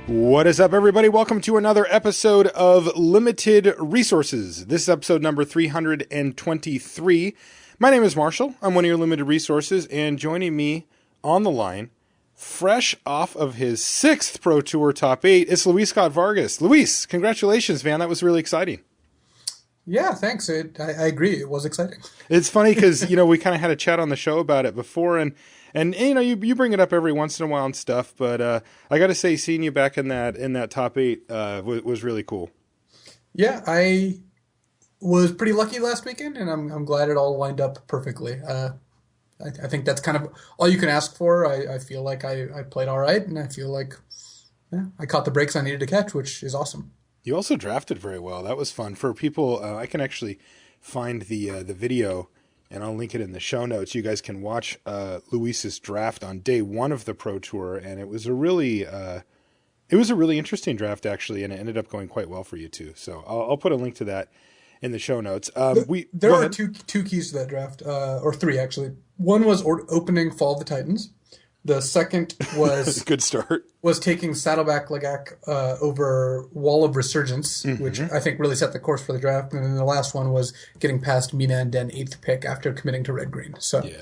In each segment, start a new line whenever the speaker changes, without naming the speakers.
What is up, everybody? Welcome to another episode of Limited Resources. This is episode number 323. My name is Marshall. I'm one of your Limited Resources, and joining me on the line, fresh off of his 6th Pro Tour Top 8, is Luis Scott-Vargas. Luis, congratulations, man. That was really exciting.
Yeah, thanks. I agree. It was exciting.
It's funny because, we kind of had a chat on the show about it before, and you bring it up every once in a while and stuff, but I got to say, seeing you back in that top 8 was really cool.
Yeah, I was pretty lucky last weekend, and I'm glad it all lined up perfectly. I think that's kind of all you can ask for. I feel like I played all right, and I feel like I caught the breaks I needed to catch, which is awesome.
You also drafted very well. That was fun. For people, I can actually find the video, and I'll link it in the show notes. You guys can watch Luis's draft on day 1 of the Pro Tour, and it was a really interesting draft, actually, and it ended up going quite well for you, too. So I'll put a link to that in the show notes.
There are two keys to that draft, or 3, actually. One was opening Fall of the Titans. The second was
good start.
Was taking Saddleback Lagak over Wall of Resurgence, which I think really set the course for the draft. And then the last one was getting past Mina and Den 8th pick after committing to Red Green. So
yeah.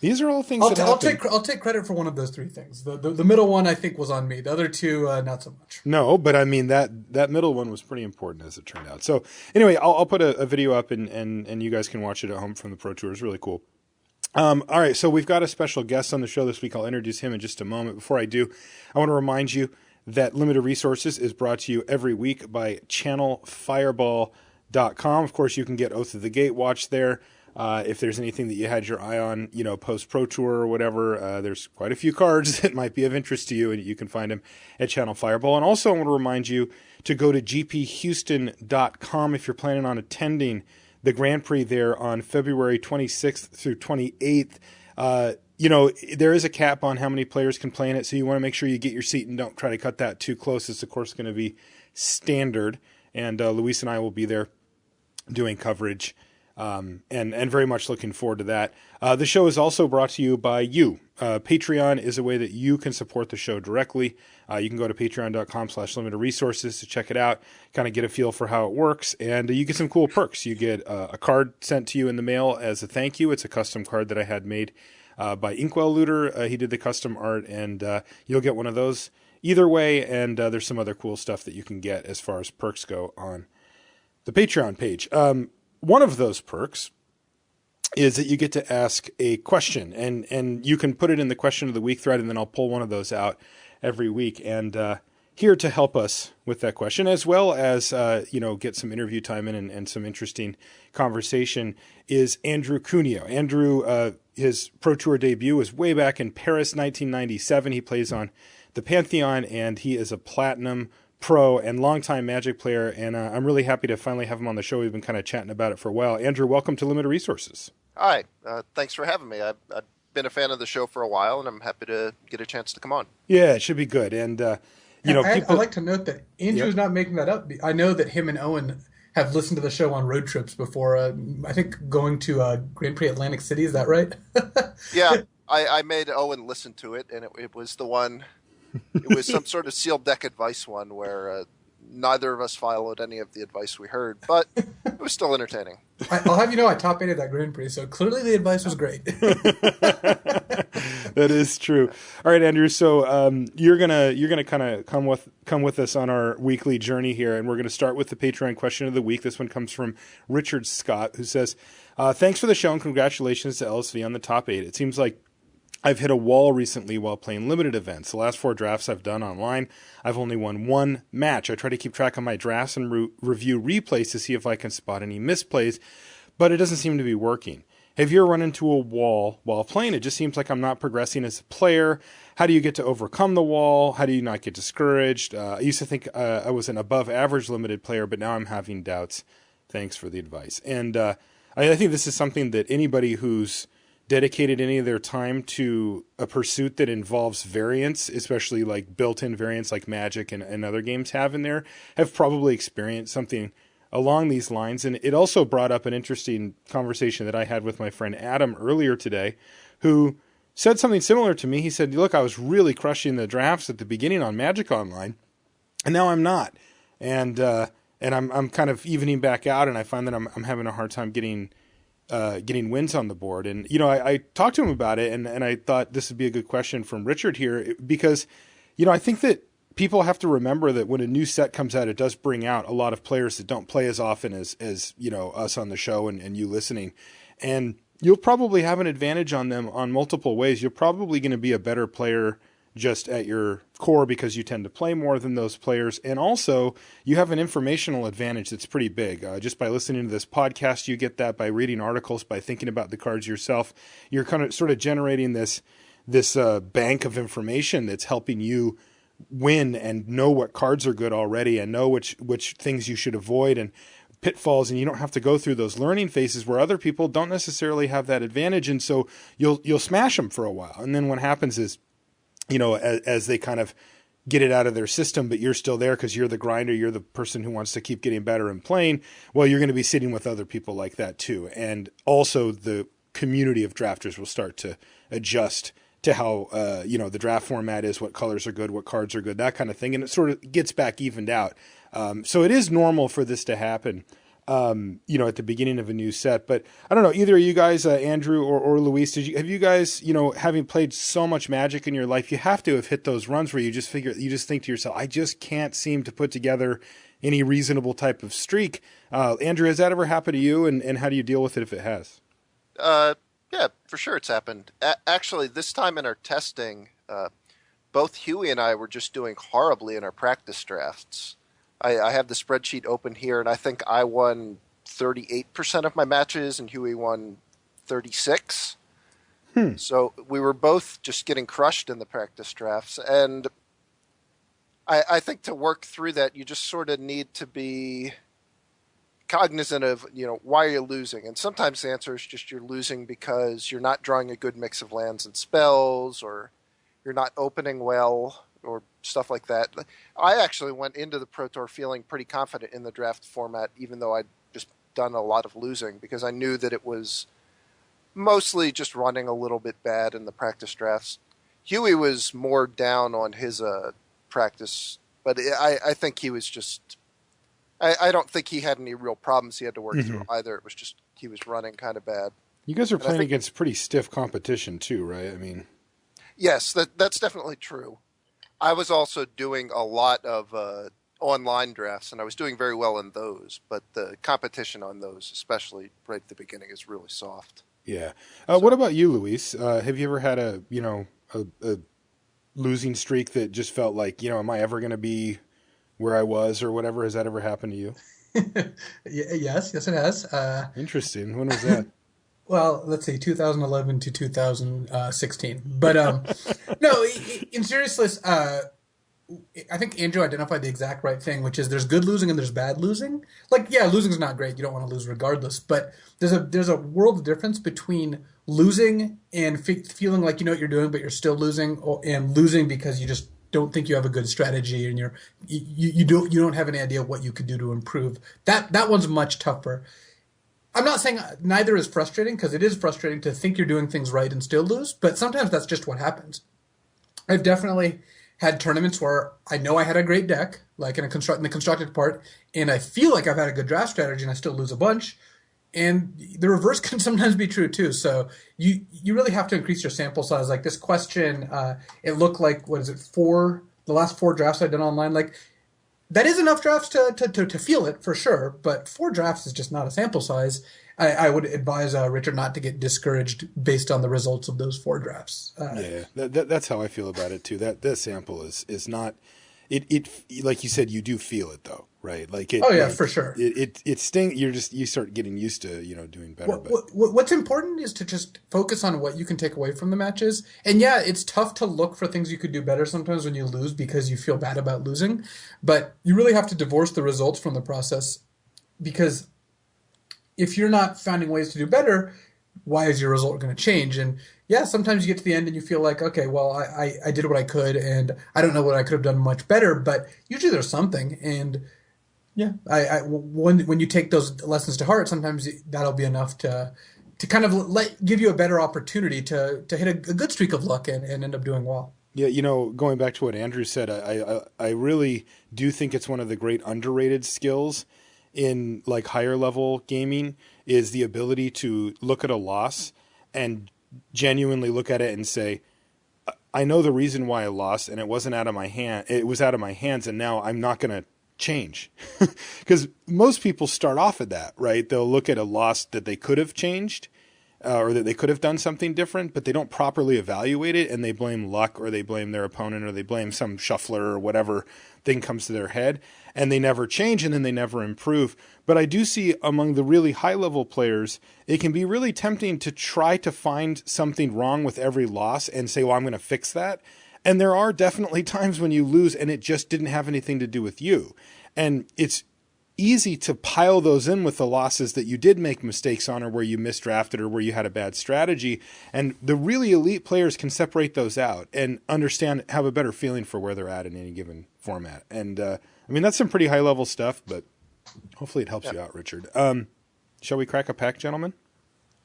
These are all things I'll
take credit for one of those 3 things. The middle one I think was on me. The other 2 not so much.
No, but I mean that middle one was pretty important as it turned out. So anyway, I'll put a video up and you guys can watch it at home from the Pro Tour. It's really cool. All right, so we've got a special guest on the show this week. I'll introduce him in just a moment. Before I do, I want to remind you that Limited Resources is brought to you every week by Channelfireball.com. Of course, you can get Oath of the Gatewatch there. If there's anything that you had your eye on, post Pro Tour or whatever, there's quite a few cards that might be of interest to you, and you can find them at Channel Fireball. And also, I want to remind you to go to gphouston.com if you're planning on attending the Grand Prix there on February 26th through 28th. There is a cap on how many players can play in it, so you want to make sure you get your seat and don't try to cut that too close. It's, of course, going to be standard, and Luis and I will be there doing coverage, and very much looking forward to that. The show is also brought to you by you. Patreon is a way that you can support the show directly. You can go to patreon.com/limitedresources to check it out, kind of get a feel for how it works, and you get some cool perks. You get a card sent to you in the mail as a thank you. It's a custom card that I had made by Inkwell Looter. He did the custom art, and you'll get one of those either way, and there's some other cool stuff that you can get as far as perks go on the Patreon page. One of those perks is that you get to ask a question, and you can put it in the question of the week thread, and then I'll pull one of those out every week. And here to help us with that question, as well as get some interview time in and some interesting conversation, is Andrew Cuneo. Andrew, his Pro Tour debut was way back in Paris, 1997. He plays on the Pantheon, and he is a Platinum Pro and longtime Magic player, and I'm really happy to finally have him on the show. We've been kind of chatting about it for a while. Andrew, welcome to Limited Resources.
Hi, thanks for having me. I've been a fan of the show for a while, and I'm happy to get a chance to come on.
Yeah, it should be good. And
I'd like to note that Andrew's not making that up. I know that him and Owen have listened to the show on road trips before. I think going to Grand Prix Atlantic City, is that right?
Yeah, I made Owen listen to it, and it was the one. It was some sort of sealed deck advice one where neither of us followed any of the advice we heard, but it was still entertaining.
I'll have you know I top 8 at that Grand Prix, so clearly the advice was great.
That is true. All right, Andrew. So you're gonna kind of come with us on our weekly journey here, and we're gonna start with the Patreon question of the week. This one comes from Richard Scott, who says, "Thanks for the show and congratulations to LSV on the top 8. It seems like I've hit a wall recently while playing limited events. The last 4 drafts I've done online, I've only won 1 match. I try to keep track of my drafts and review replays to see if I can spot any misplays, but it doesn't seem to be working. Have you ever run into a wall while playing? It just seems like I'm not progressing as a player. How do you get to overcome the wall? How do you not get discouraged? I used to think I was an above average limited player, but now I'm having doubts. Thanks for the advice." And I think this is something that anybody who's dedicated any of their time to a pursuit that involves variance, especially like built-in variance like Magic and other games have in there, have probably experienced something along these lines. And it also brought up an interesting conversation that I had with my friend Adam earlier today, who said something similar to me. He said, look, I was really crushing the drafts at the beginning on Magic Online, and now I'm not. And I'm kind of evening back out, and I find that I'm having a hard time getting wins on the board. And, I talked to him about it, and I thought this would be a good question from Richard here, because, I think that people have to remember that when a new set comes out, it does bring out a lot of players that don't play as often as us on the show and you listening. And you'll probably have an advantage on them on multiple ways. You're probably going to be a better player just at your core because you tend to play more than those players. And also, you have an informational advantage that's pretty big. Just by listening to this podcast, you get that. By reading articles, by thinking about the cards yourself, you're kind of sort of generating this bank of information that's helping you win and know what cards are good already and know which things you should avoid and pitfalls, and you don't have to go through those learning phases where other people don't necessarily have that advantage. And so you'll smash them for a while. And then what happens is, as they kind of get it out of their system, but you're still there because you're the grinder, you're the person who wants to keep getting better and playing, well, you're going to be sitting with other people like that too. And also the community of drafters will start to adjust to how, the draft format is, what colors are good, what cards are good, that kind of thing. And it sort of gets back evened out. So it is normal for this to happen, at the beginning of a new set. But I don't know, either of you guys, Andrew or Luis, have you guys, having played so much Magic in your life, you have to have hit those runs where you just think to yourself, I just can't seem to put together any reasonable type of streak. Andrew, has that ever happened to you? And how do you deal with it if it has?
Yeah, for sure it's happened. Actually, this time in our testing, both Huey and I were just doing horribly in our practice drafts. I have the spreadsheet open here, and I think I won 38% of my matches, and Huey won 36%. So we were both just getting crushed in the practice drafts. And I think to work through that, you just sort of need to be cognizant of, why are you losing? And sometimes the answer is just you're losing because you're not drawing a good mix of lands and spells, or you're not opening well, or stuff like that. I actually went into the Pro Tour feeling pretty confident in the draft format, even though I'd just done a lot of losing, because I knew that it was mostly just running a little bit bad in the practice drafts. Huey was more down on his practice, but I think he was just... I don't think he had any real problems he had to work through either. It was just he was running kind of bad.
You guys are playing against pretty stiff competition too, right? I mean...
Yes, that's definitely true. I was also doing a lot of online drafts, and I was doing very well in those, but the competition on those, especially right at the beginning, is really soft.
Yeah. What about you, Luis? Have you ever had a losing streak that just felt like, am I ever going to be where I was or whatever? Has that ever happened to you?
Yes, it has.
Interesting. When was that?
Well, let's see, 2011 to 2016. But no, in seriousness, I think Andrew identified the exact right thing, which is there's good losing and there's bad losing. Like, yeah, losing's not great. You don't want to lose regardless. But there's a world of difference between losing and feeling like you know what you're doing, but you're still losing, and losing because you just don't think you have a good strategy and you don't have any idea what you could do to improve. That one's much tougher. I'm not saying neither is frustrating, because it is frustrating to think you're doing things right and still lose, but sometimes that's just what happens. I've definitely had tournaments where I know I had a great deck, like in the constructed part, and I feel like I've had a good draft strategy and I still lose a bunch. And the reverse can sometimes be true too. So you really have to increase your sample size. Like this question, it looked like, what is it, the last 4 drafts I've done online, like that is enough drafts to feel it for sure, but 4 drafts is just not a sample size. I would advise Richard not to get discouraged based on the results of those 4 drafts.
That's how I feel about it too. That sample is not it like you said, you do feel it though, right? Like it.
Oh yeah,
like,
for sure.
It stings. You start getting used to doing better.
What's important is to just focus on what you can take away from the matches. And yeah, it's tough to look for things you could do better sometimes when you lose because you feel bad about losing. But you really have to divorce the results from the process, because if you're not finding ways to do better, why is your result going to change? And yeah, sometimes you get to the end and you feel like, okay, well, I did what I could, and I don't know what I could have done much better, but usually there's something. And yeah, when you take those lessons to heart, sometimes that'll be enough to to kind of give you a better opportunity to hit a good streak of luck and end up doing well.
Yeah, going back to what Andrew said, I really do think it's one of the great underrated skills in like higher level gaming is the ability to look at a loss and genuinely look at it and say, I know the reason why I lost, and it wasn't out of my hand. It was out of my hands, and now I'm not going to change. Because most people start off at that, right? They'll look at a loss that they could have changed or that they could have done something different, but they don't properly evaluate it, and they blame luck or they blame their opponent or they blame some shuffler or whatever thing comes to their head, and they never change and then they never improve. But I do see among the really high-level players, it can be really tempting to try to find something wrong with every loss and say, well, I'm going to fix that. And there are definitely times when you lose and it just didn't have anything to do with you. And it's easy to pile those in with the losses that you did make mistakes on or where you misdrafted or where you had a bad strategy. And the really elite players can separate those out and understand, have a better feeling for where they're at in any given format. And I mean, that's some pretty high level stuff, but hopefully it helps you out, Richard. Shall we crack a pack, gentlemen?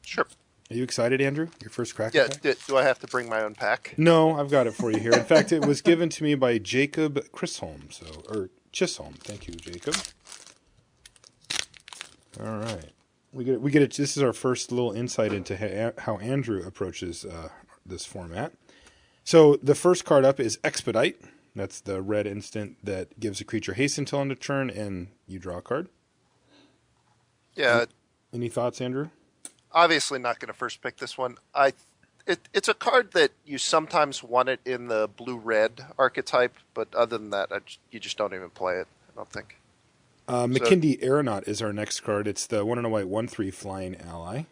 Sure.
Are you excited, Andrew? Your first crack? Yeah.
Do I have to bring my own pack?
No, I've got it for you here. In fact, it was given to me by Jacob Chisholm. Thank you, Jacob. All right. We get it. This is our first little insight into how Andrew approaches this format. So the first card up is Expedite. That's the red instant that gives a creature haste until end of turn, and you draw a card.
Yeah.
Any thoughts, Andrew?
Obviously not going to first pick this one. It's a card that you sometimes want it in the blue-red archetype, but other than that, you just don't even play it, I don't think.
McKindy Aeronaut is our next card. It's the 1 and a white 1/3 flying ally.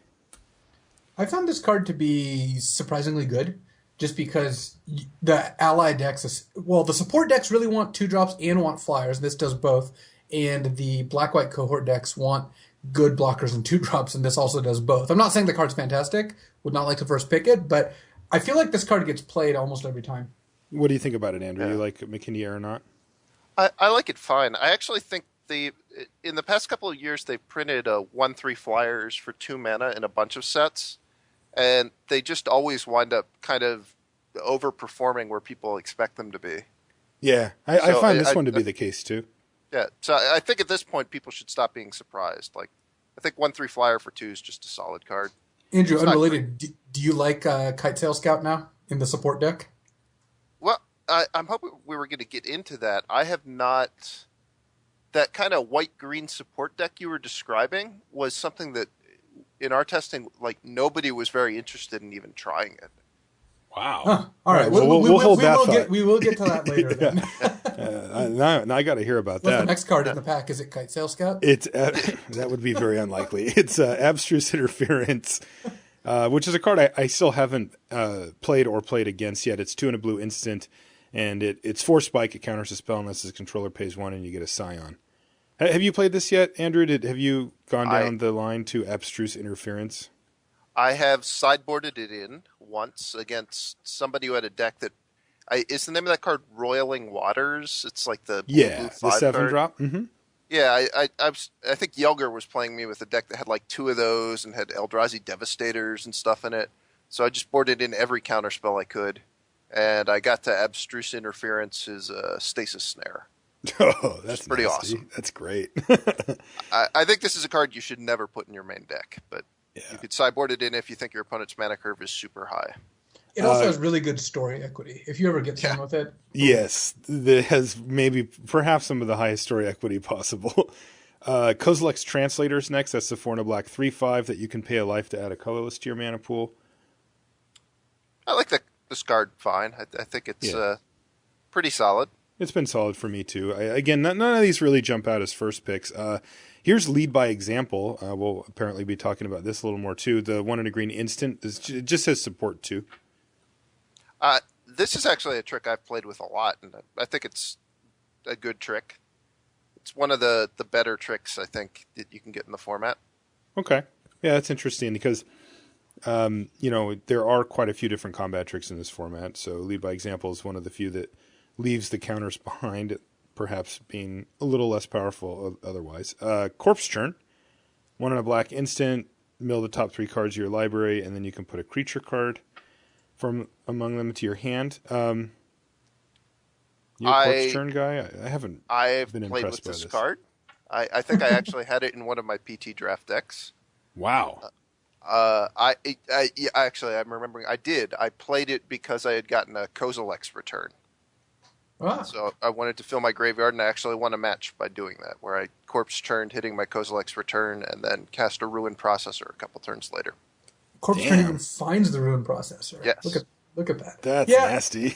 I found this card to be surprisingly good, just because the ally decks, the support decks really want 2-drops and want flyers. This does both. And the black-white cohort decks want good blockers and 2-drops, and this also does both. I'm not saying the card's fantastic. Would not like to first pick it, but I feel like this card gets played almost every time.
What do you think about it, Andrew? You like McKindy Aeronaut?
I like it fine. I actually think in the past couple of years, they printed 1/3 flyers for 2 mana in a bunch of sets, and they just always wind up kind of overperforming where people expect them to be.
Yeah, I find this one to be the case too.
Yeah, so I think at this point people should stop being surprised. Like, I think 1/3 flyer for 2 is just a solid card.
Andrew, unrelated, do you like Kite Sail Scout now in the support deck?
Well, I'm hoping we were going to get into that. I have not. That kind of white-green support deck you were describing was something that, in our testing, like nobody was very interested in even trying it.
Wow.
Huh. All right.
We'll hold that thought.
We will get to that later. Then.
Now I got to hear about
What's
that.
the next card in the pack? Is it Kite Sail Scout?
It's that would be very unlikely. It's Abstruse Interference, which is a card I still haven't played against yet. It's 2 and a blue instant, and it's 4 spike. It counters a spell unless the controller pays 1, and you get a Scion. Have you played this yet, Andrew? Have you gone down the line to Abstruse Interference?
I have sideboarded it in once against somebody who had a deck that is the name of that card Roiling Waters. It's like the blue
the 7-drop. Mm-hmm.
Yeah, I think Yelger was playing me with a deck that had like 2 of those and had Eldrazi Devastators and stuff in it. So I just boarded in every counterspell I could, and I got to Abstruse Interference's Stasis Snare.
Oh, that's
pretty
nasty.
awesome.
That's great.
I think this is a card you should never put in your main deck, but you could sideboard it in if you think your opponent's mana curve is super high.
It also has really good story equity. If you ever get fun with it.
Yes, it has perhaps some of the highest story equity possible. Kozilek's Translator's next. That's the 4 and a black 3/5 that you can pay a life to add a colorless to your mana pool.
I like this card fine. I think it's pretty solid.
It's been solid for me too. Again, none of these really jump out as first picks. Here's Lead by Example. We'll apparently be talking about this a little more too. The 1 and a green instant. It just says support 2.
This is actually a trick I've played with a lot, and I think it's a good trick. It's one of the better tricks, I think, that you can get in the format.
Okay. Yeah, that's interesting because, there are quite a few different combat tricks in this format. So Lead by Example is one of the few that leaves the counters behind, perhaps being a little less powerful otherwise. Corpse Churn, 1 and a black instant. mill the top 3 cards of your library, and then you can put a creature card from among them into your hand. You're a Corpse Churn guy? I haven't
I've
been
played
impressed
with
by
this card. I think I actually had it in one of my PT draft decks.
Wow.
Actually, I'm remembering I did. I played it because I had gotten a Kozilek's return.
Ah.
So I wanted to fill my graveyard, and I actually won a match by doing that, where I Corpse Churned, hitting my Kozilek's return, and then cast a Ruin Processor a couple turns later.
Corpse Churn even finds the Ruin Processor.
Yes.
Look at that.
That's nasty.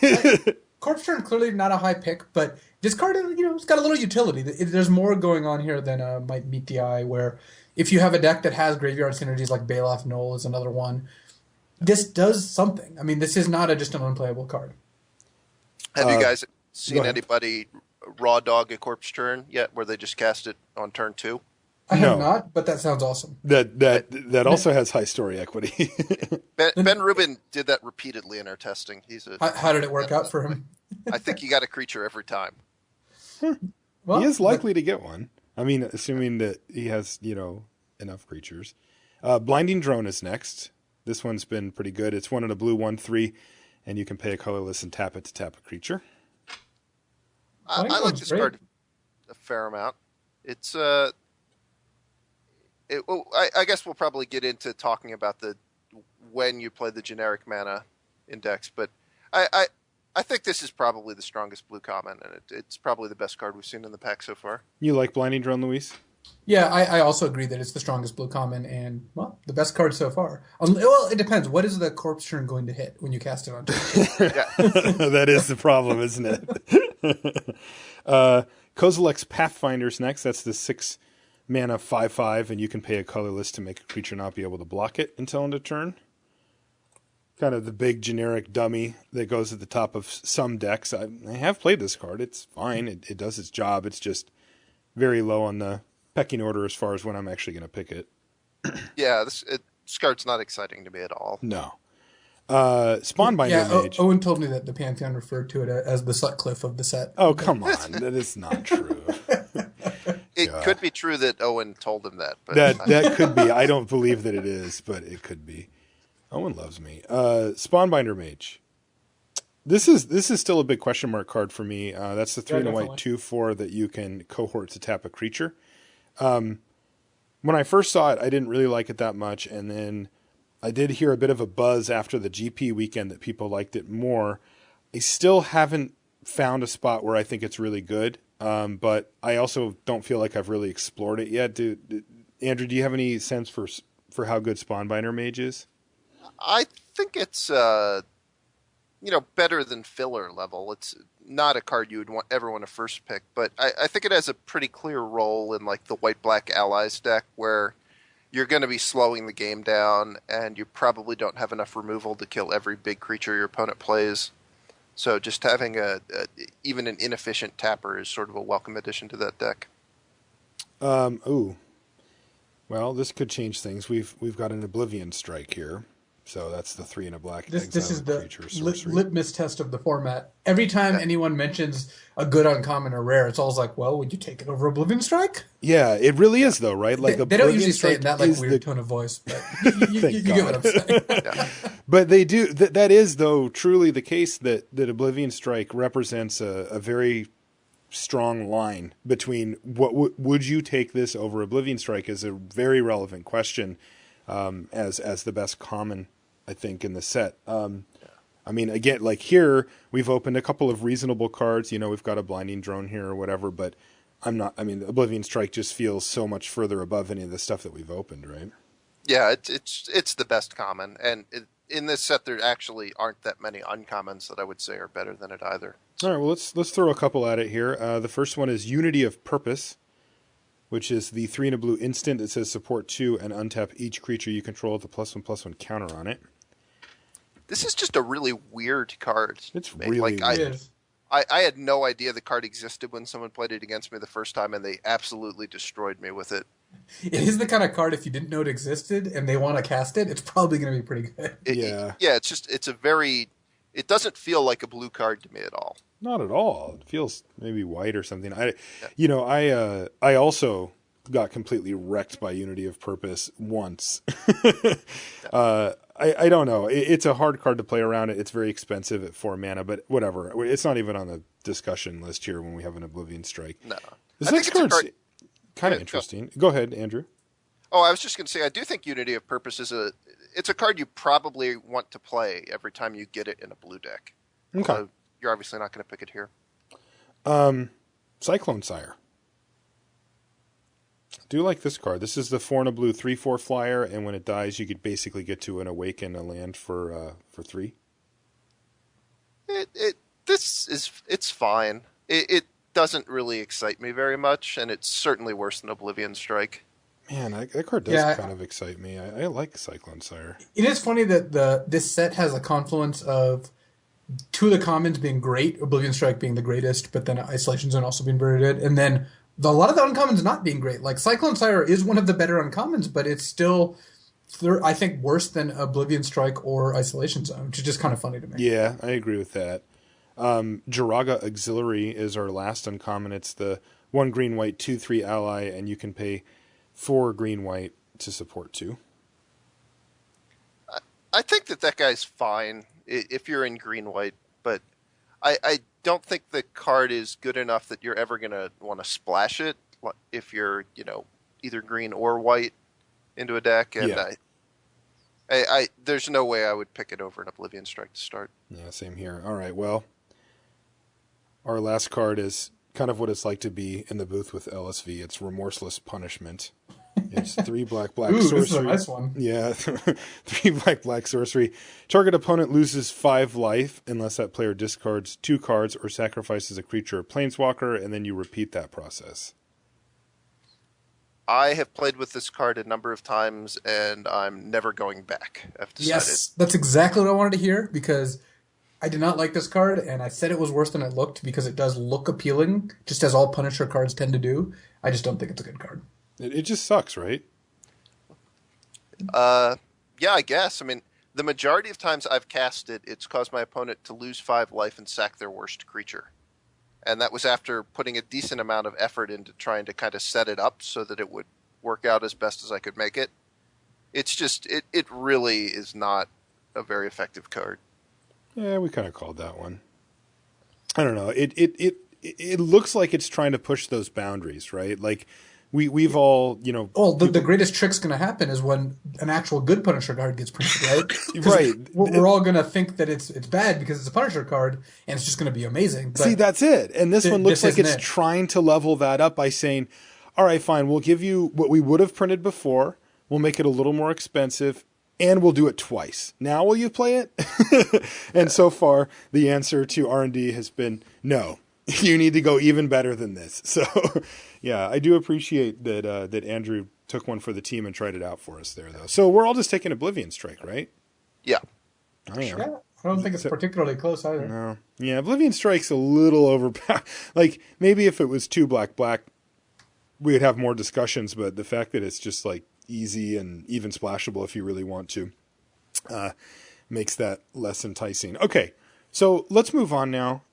Corpse Churn, clearly not a high pick, but this card, it's got a little utility. There's more going on here than might meet the eye, where if you have a deck that has graveyard synergies like Baloth Knoll is another one, this does something. I mean, this is not just an unplayable card.
Have you guys seen anybody raw dog a Corpse Churn yet, where they just cast it on turn 2?
I have not, but that sounds awesome.
That also has high story equity.
Ben Rubin did that repeatedly in our testing.
How did it work out for him?
I think he got a creature every time.
Well,
he is likely to get one. I mean, assuming that he has, enough creatures. Blinding Drone is next. This one's been pretty good. It's 1 and a blue, 1/3, and you can pay a colorless and tap it to tap a creature.
I like this card a fair amount. It's I guess we'll probably get into talking about when you play the generic mana index, but I think this is probably the strongest blue common, and it's probably the best card we've seen in the pack so far.
You like Blinding Drone, Luis?
Yeah, I also agree that it's the strongest blue common and, well, the best card so far. Well, it depends. What is the Corpse Churn going to hit when you cast it on turn?
That is the problem, isn't it? Kozilek's Pathfinder's next. That's the 6 mana 5/5, and you can pay a colorless to make a creature not be able to block it until end of turn. Kind of the big generic dummy that goes at the top of some decks. I have played this card. It's fine. It does its job. It's just very low on the pecking order as far as when I'm actually going to pick it.
Yeah, this card's not exciting to me at all.
No. Spawnbinder Mage.
Owen told me that the Pantheon referred to it as the Sutcliffe of the set.
Oh, come on. That is not true.
It could be true that Owen told him that. But
that could be. I don't believe that it is, but it could be. Owen loves me. Spawnbinder Mage. This is still a big question mark card for me. That's the 3 and a white 2/4 that you can cohort to tap a creature. When I first saw it, I didn't really like it that much, and then I did hear a bit of a buzz after the GP weekend that people liked it more. I still haven't found a spot where I think it's really good, but I also don't feel like I've really explored it yet. Andrew, do you have any sense for how good Spawnbinder Mage is?
I think it's better than filler level. It's not a card you would ever want to first pick, but I think it has a pretty clear role in like the white-black allies deck, where you're going to be slowing the game down, and you probably don't have enough removal to kill every big creature your opponent plays. So just having even an inefficient tapper is sort of a welcome addition to that deck.
Well, this could change things. We've got an Oblivion Strike here. So that's the 3 and a black.
This is the litmus test of the format. Every time anyone mentions a good uncommon or rare, it's always like, well, would you take it over Oblivion Strike?
Yeah, it really is, though, right? Like
they don't usually say it in that weird tone of voice, but you get what I'm saying.
Yeah.
But they do. That is, though, truly the case that Oblivion Strike represents a very strong line between what would you take this over Oblivion Strike is a very relevant question as the best common, I think, in the set. I mean, again, like here, we've opened a couple of reasonable cards. We've got a Blinding Drone here or whatever, but Oblivion Strike just feels so much further above any of the stuff that we've opened, right?
Yeah, it's the best common, and in this set there actually aren't that many uncommons that I would say are better than it either.
All right, well, let's throw a couple at it here. The first one is Unity of Purpose, which is the 3 and a blue instant that says support 2 and untap each creature you control with a +1/+1 counter on it.
This is just a really weird card.
It's really weird.
I had no idea the card existed when someone played it against me the first time, and they absolutely destroyed me with it.
It is the kind of card, if you didn't know it existed and they want to cast it, it's probably going to be pretty good.
It doesn't feel like a blue card to me at all.
Not at all. It feels maybe white or something. I also got completely wrecked by Unity of Purpose once. I don't know. It's a hard card to play around. It's very expensive at 4 mana, but whatever. It's not even on the discussion list here when we have an Oblivion Strike.
No.
This next card's kind of interesting. Go ahead, Andrew.
Oh, I was just going to say, I do think Unity of Purpose it's a card you probably want to play every time you get it in a blue deck.
Okay.
So you're obviously not going to pick it here.
Cyclone Sire. I do like this card. This is the 4 and a blue 3/4 flyer, and when it dies, you could basically get to an Awaken a land for 3.
It's fine. It doesn't really excite me very much, and it's certainly worse than Oblivion Strike.
Man, that card does kind of excite me. I like Cyclone Sire.
It is funny that this set has a confluence of 2 of the commons being great, Oblivion Strike being the greatest, but then Isolation Zone also being very good, and then a lot of the uncommons not being great. Like Cyclone Sire is one of the better uncommons, but it's still, I think, worse than Oblivion Strike or Isolation Zone, which is just kind of funny to me.
Yeah, I agree with that. Jiraga Auxiliary is our last uncommon. It's the 1 green-white 2/3 ally, and you can pay 4 green-white to support 2.
I think that guy's fine if you're in green-white, but I don't think the card is good enough that you're ever going to want to splash it if you're, either green or white into a deck. And I there's no way I would pick it over an Oblivion Strike to start.
Yeah, same here. All right, well, our last card is kind of what it's like to be in the booth with LSV. It's Remorseless Punishment. It's 3 black
Ooh,
sorcery.
this is a nice one.
Yeah, 3 black sorcery. Target opponent loses 5 life unless that player discards 2 cards or sacrifices a creature or planeswalker, and then you repeat that process.
I have played with this card a number of times, and I'm never going back. I've decided.
Yes, that's exactly what I wanted to hear, because I did not like this card, and I said it was worse than it looked because it does look appealing, just as all Punisher cards tend to do. I just don't think it's a good card.
It just sucks, right?
Yeah, I guess. I mean, the majority of times I've cast it, it's caused my opponent to lose 5 life and sack their worst creature. And that was after putting a decent amount of effort into trying to kind of set it up so that it would work out as best as I could make it. It's just, it really is not a very effective card.
Yeah, we kind of called that one. I don't know. It looks like it's trying to push those boundaries, right? Like, we've all,
Well, the greatest trick's going to happen is when an actual good Punisher card gets printed, right?
Right.
We're all going to think that it's bad because it's a Punisher card, and it's just going to be amazing. But
see, that's it. And this one looks like it's
it.
trying to level that up by saying, all right, fine, we'll give you what we would have printed before. We'll make it a little more expensive, and we'll do it twice. Now will you play it? And so far, the answer to R&D has been no. You need to go even better than this. So, yeah, I do appreciate that Andrew took one for the team and tried it out for us there, though. So we're all just taking Oblivion Strike, right?
Yeah.
I am.
yeah, I don't think it's particularly close either.
No. Yeah, Oblivion Strike's a little overpowered. Like, maybe if it was 2 black, we'd have more discussions, but the fact that it's just, like, easy and even splashable if you really want to makes that less enticing. Okay, so let's move on now.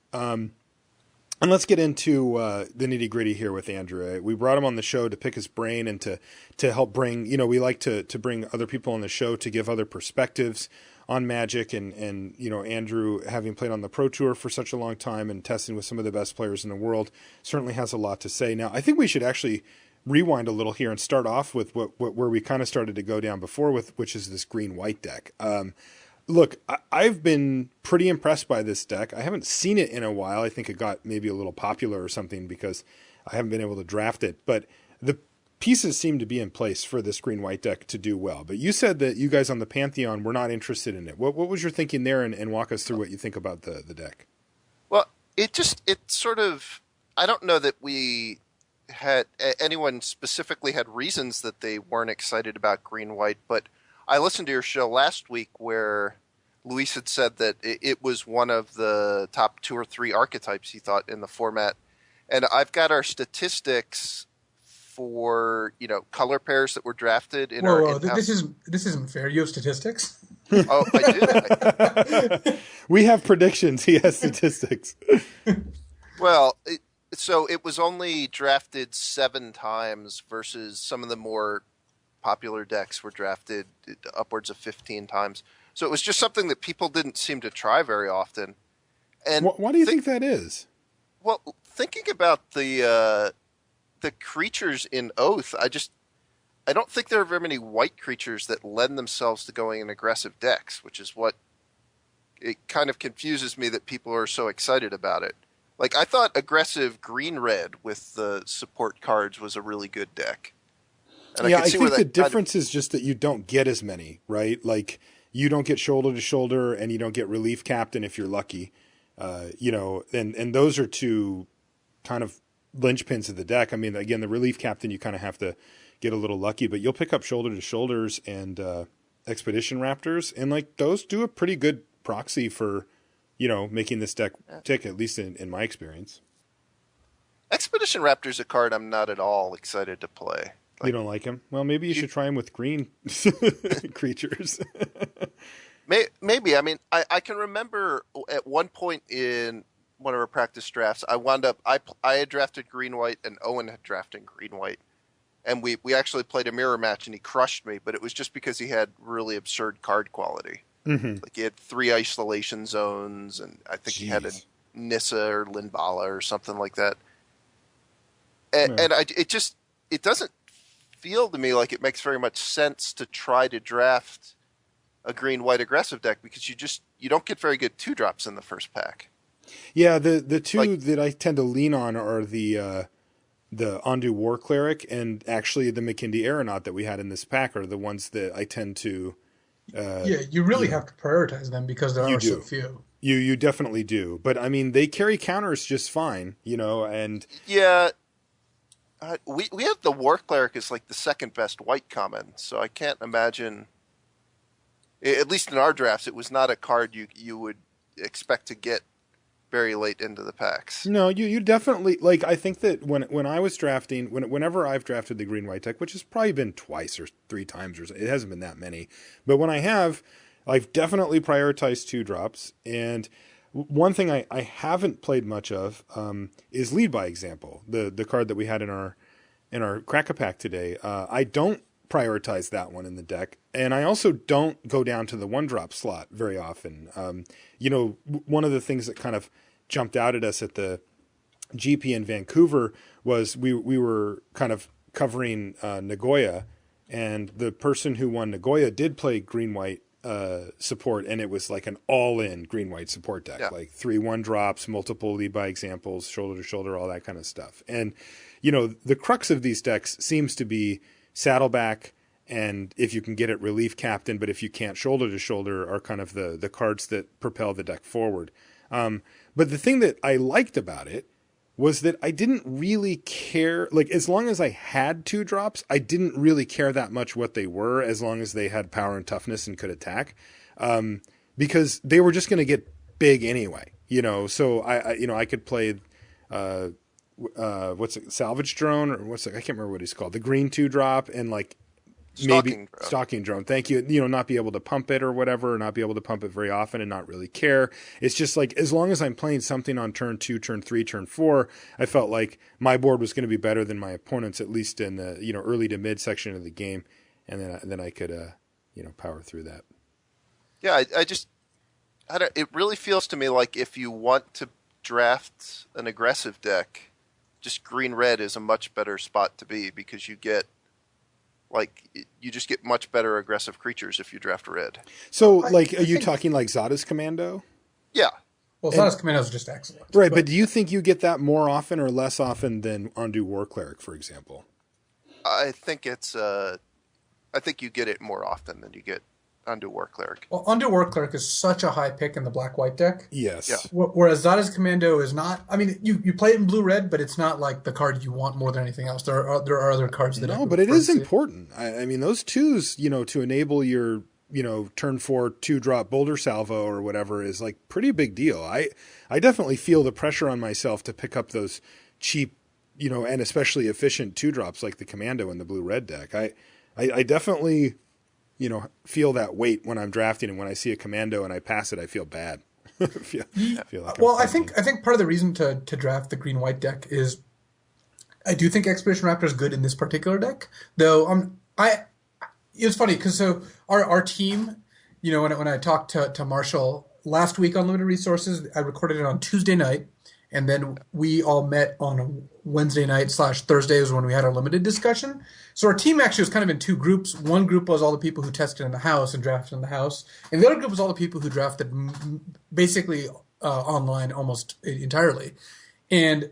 And let's get into the nitty-gritty here with Andrew. We brought him on the show to pick his brain and to help bring, we like to bring other people on the show to give other perspectives on Magic. And Andrew, having played on the Pro Tour for such a long time and testing with some of the best players in the world, certainly has a lot to say. Now, I think we should actually rewind a little here and start off with where we kind of started to go down before, which is this green-white deck. Look, I've been pretty impressed by this deck. I haven't seen it in a while. I think it got maybe a little popular or something because I haven't been able to draft it. But the pieces seem to be in place for this green-white deck to do well. But you said that you guys on the Pantheon were not interested in it. What was your thinking there? And walk us through what you think about the deck.
Well, it sort of, I don't know that we had, anyone specifically had reasons that they weren't excited about green-white, but I listened to your show last week where Luis had said that it was one of the top 2 or 3 archetypes he thought in the format. And I've got our statistics for, color pairs that were drafted in our in-house.
This isn't fair. You have statistics?
Oh, I do.
We have predictions. He has statistics.
Well, So it was only drafted 7 times versus some of the more popular decks were drafted upwards of 15 times. So it was just something that people didn't seem to try very often. And
Why do you think that is?
Well, thinking about the creatures in Oath, I don't think there are very many white creatures that lend themselves to going in aggressive decks, which is what it kind of confuses me that people are so excited about it. Like, I thought aggressive green-red with the support cards was a really good deck. And
I think the difference is just that you don't get as many, right? Like, you don't get shoulder to shoulder, and you don't get relief captain if you're lucky. And those are two kind of linchpins of the deck. I mean, again, the relief captain, you kind of have to get a little lucky, but you'll pick up shoulder to shoulders and expedition raptors, and like those do a pretty good proxy for, making this deck tick, at least in my experience.
Expedition Raptor's a card I'm not at all excited to play.
You don't like him? Well, maybe you should try him with green creatures.
Maybe. I mean, I can remember at one point in one of our practice drafts, I had drafted green-white and Owen had drafted green-white. And we actually played a mirror match and he crushed me, but it was just because he had really absurd card quality.
Mm-hmm.
Like he had 3 isolation zones and I think he had a Nissa or Linvala or something like that. And it doesn't feel to me like it makes very much sense to try to draft a green-white aggressive deck because you don't get very good 2-drops in the first pack.
Yeah, the two that I tend to lean on are the Ondu War Cleric and actually the McKindy Aeronaut that we had in this pack are the ones that I tend to...
you really have to prioritize them because there are so few.
You definitely do. But, I mean, they carry counters just fine, and...
Yeah, we have the War Cleric as like the second best white common, so I can't imagine... At least in our drafts, it was not a card you would expect to get very late into the packs.
No, you definitely like. I think that when I was drafting, whenever I've drafted the green white deck, which has probably been twice or 3 times, or it hasn't been that many, but when I have, I've definitely prioritized 2-drops. And one thing I haven't played much of is Lead by Example, the card that we had in our Crack-A-Pack today. I don't prioritize that one in the deck, and I also don't go down to the 1-drop slot very often. One of the things that kind of jumped out at us at the GP in Vancouver was we were kind of covering Nagoya, and the person who won Nagoya did play green-white support, and it was like an all-in green-white support deck, like 3 1-drops, multiple Lead by Examples, shoulder to shoulder, all that kind of stuff. And the crux of these decks seems to be Saddleback, and if you can get it, Relief Captain, but if you can't, shoulder to shoulder are kind of the cards that propel the deck forward. But the thing that I liked about it was that I didn't really care, like as long as I had 2-drops, I didn't really care that much what they were as long as they had power and toughness and could attack, because they were just going to get big anyway, so I could play, what's it, Salvage Drone, or I can't remember what he's called, the green 2-drop, and like maybe Stalking Drone. Thank you. Not be able to pump it or whatever, or not be able to pump it very often and not really care. It's just like, as long as I'm playing something on turn 2, turn 3, turn 4, I felt like my board was going to be better than my opponent's, at least in the, early to mid section of the game. And then I could, power through that.
Yeah. It really feels to me like if you want to draft an aggressive deck, just green-red is a much better spot to be because you just get much better aggressive creatures if you draft red.
So, are you talking like Zada's Commando?
Yeah.
Well, Zada's Commando is just excellent.
Right, but do you think you get that more often or less often than Ondu War Cleric, for example?
I think you get it more often than you get Ondu War Cleric.
Well, Ondu War Cleric is such a high pick in the black-white deck.
Yes.
Yeah.
Whereas Zada's Commando is not. I mean, you play it in blue-red, but it's not like the card you want more than anything else. There are other cards that.
No, but it is important. I mean, those 2s, to enable your, turn 4 2-drop Boulder Salvo or whatever is like pretty big deal. I definitely feel the pressure on myself to pick up those cheap, and especially efficient 2-drops like the Commando in the blue-red deck. I definitely, feel that weight when I'm drafting, and when I see a Commando and I pass it, I feel bad. feel like
well, I think part of the reason to draft the green-white deck is I do think Expedition Raptor is good in this particular deck. Though it's funny because so our team, you know, when I talked to Marshall last week on Limited Resources, I recorded it on Tuesday night, and then we all met on Wednesday night / Thursday was when we had our limited discussion. So our team actually was kind of in two groups. One group was all the people who tested in the house and drafted in the house, and the other group was all the people who drafted basically online almost entirely. And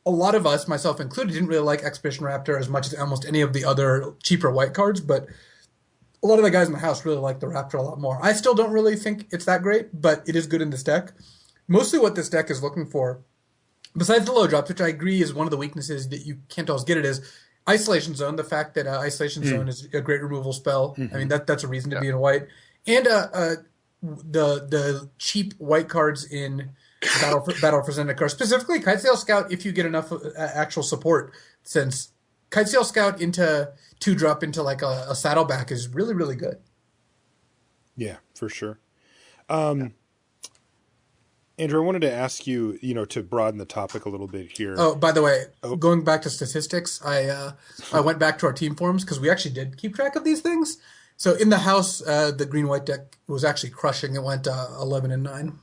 a lot of us, myself included, didn't really like Expedition Raptor as much as almost any of the other cheaper white cards, but a lot of the guys in the house really like the Raptor a lot more. I still don't really think it's that great, but it is good in this deck. Mostly what this deck is looking for, besides the low drops, which I agree is one of the weaknesses that you can't always get it, is Isolation Zone. The fact that Isolation Zone is a great removal spell. I mean, that's a reason to be in white. And the cheap white cards in Battle for Zendikar, specifically Kitesail Scout, if you get enough actual support, since Kitesail Scout into 2-drop into like a Saddleback is really, really good.
Yeah, for sure. Andrew, I wanted to ask you, to broaden the topic a little bit here.
Oh, by the way, going back to statistics, I went back to our team forums because we actually did keep track of these things. So in the house, the green-white deck was actually crushing. It went 11-9.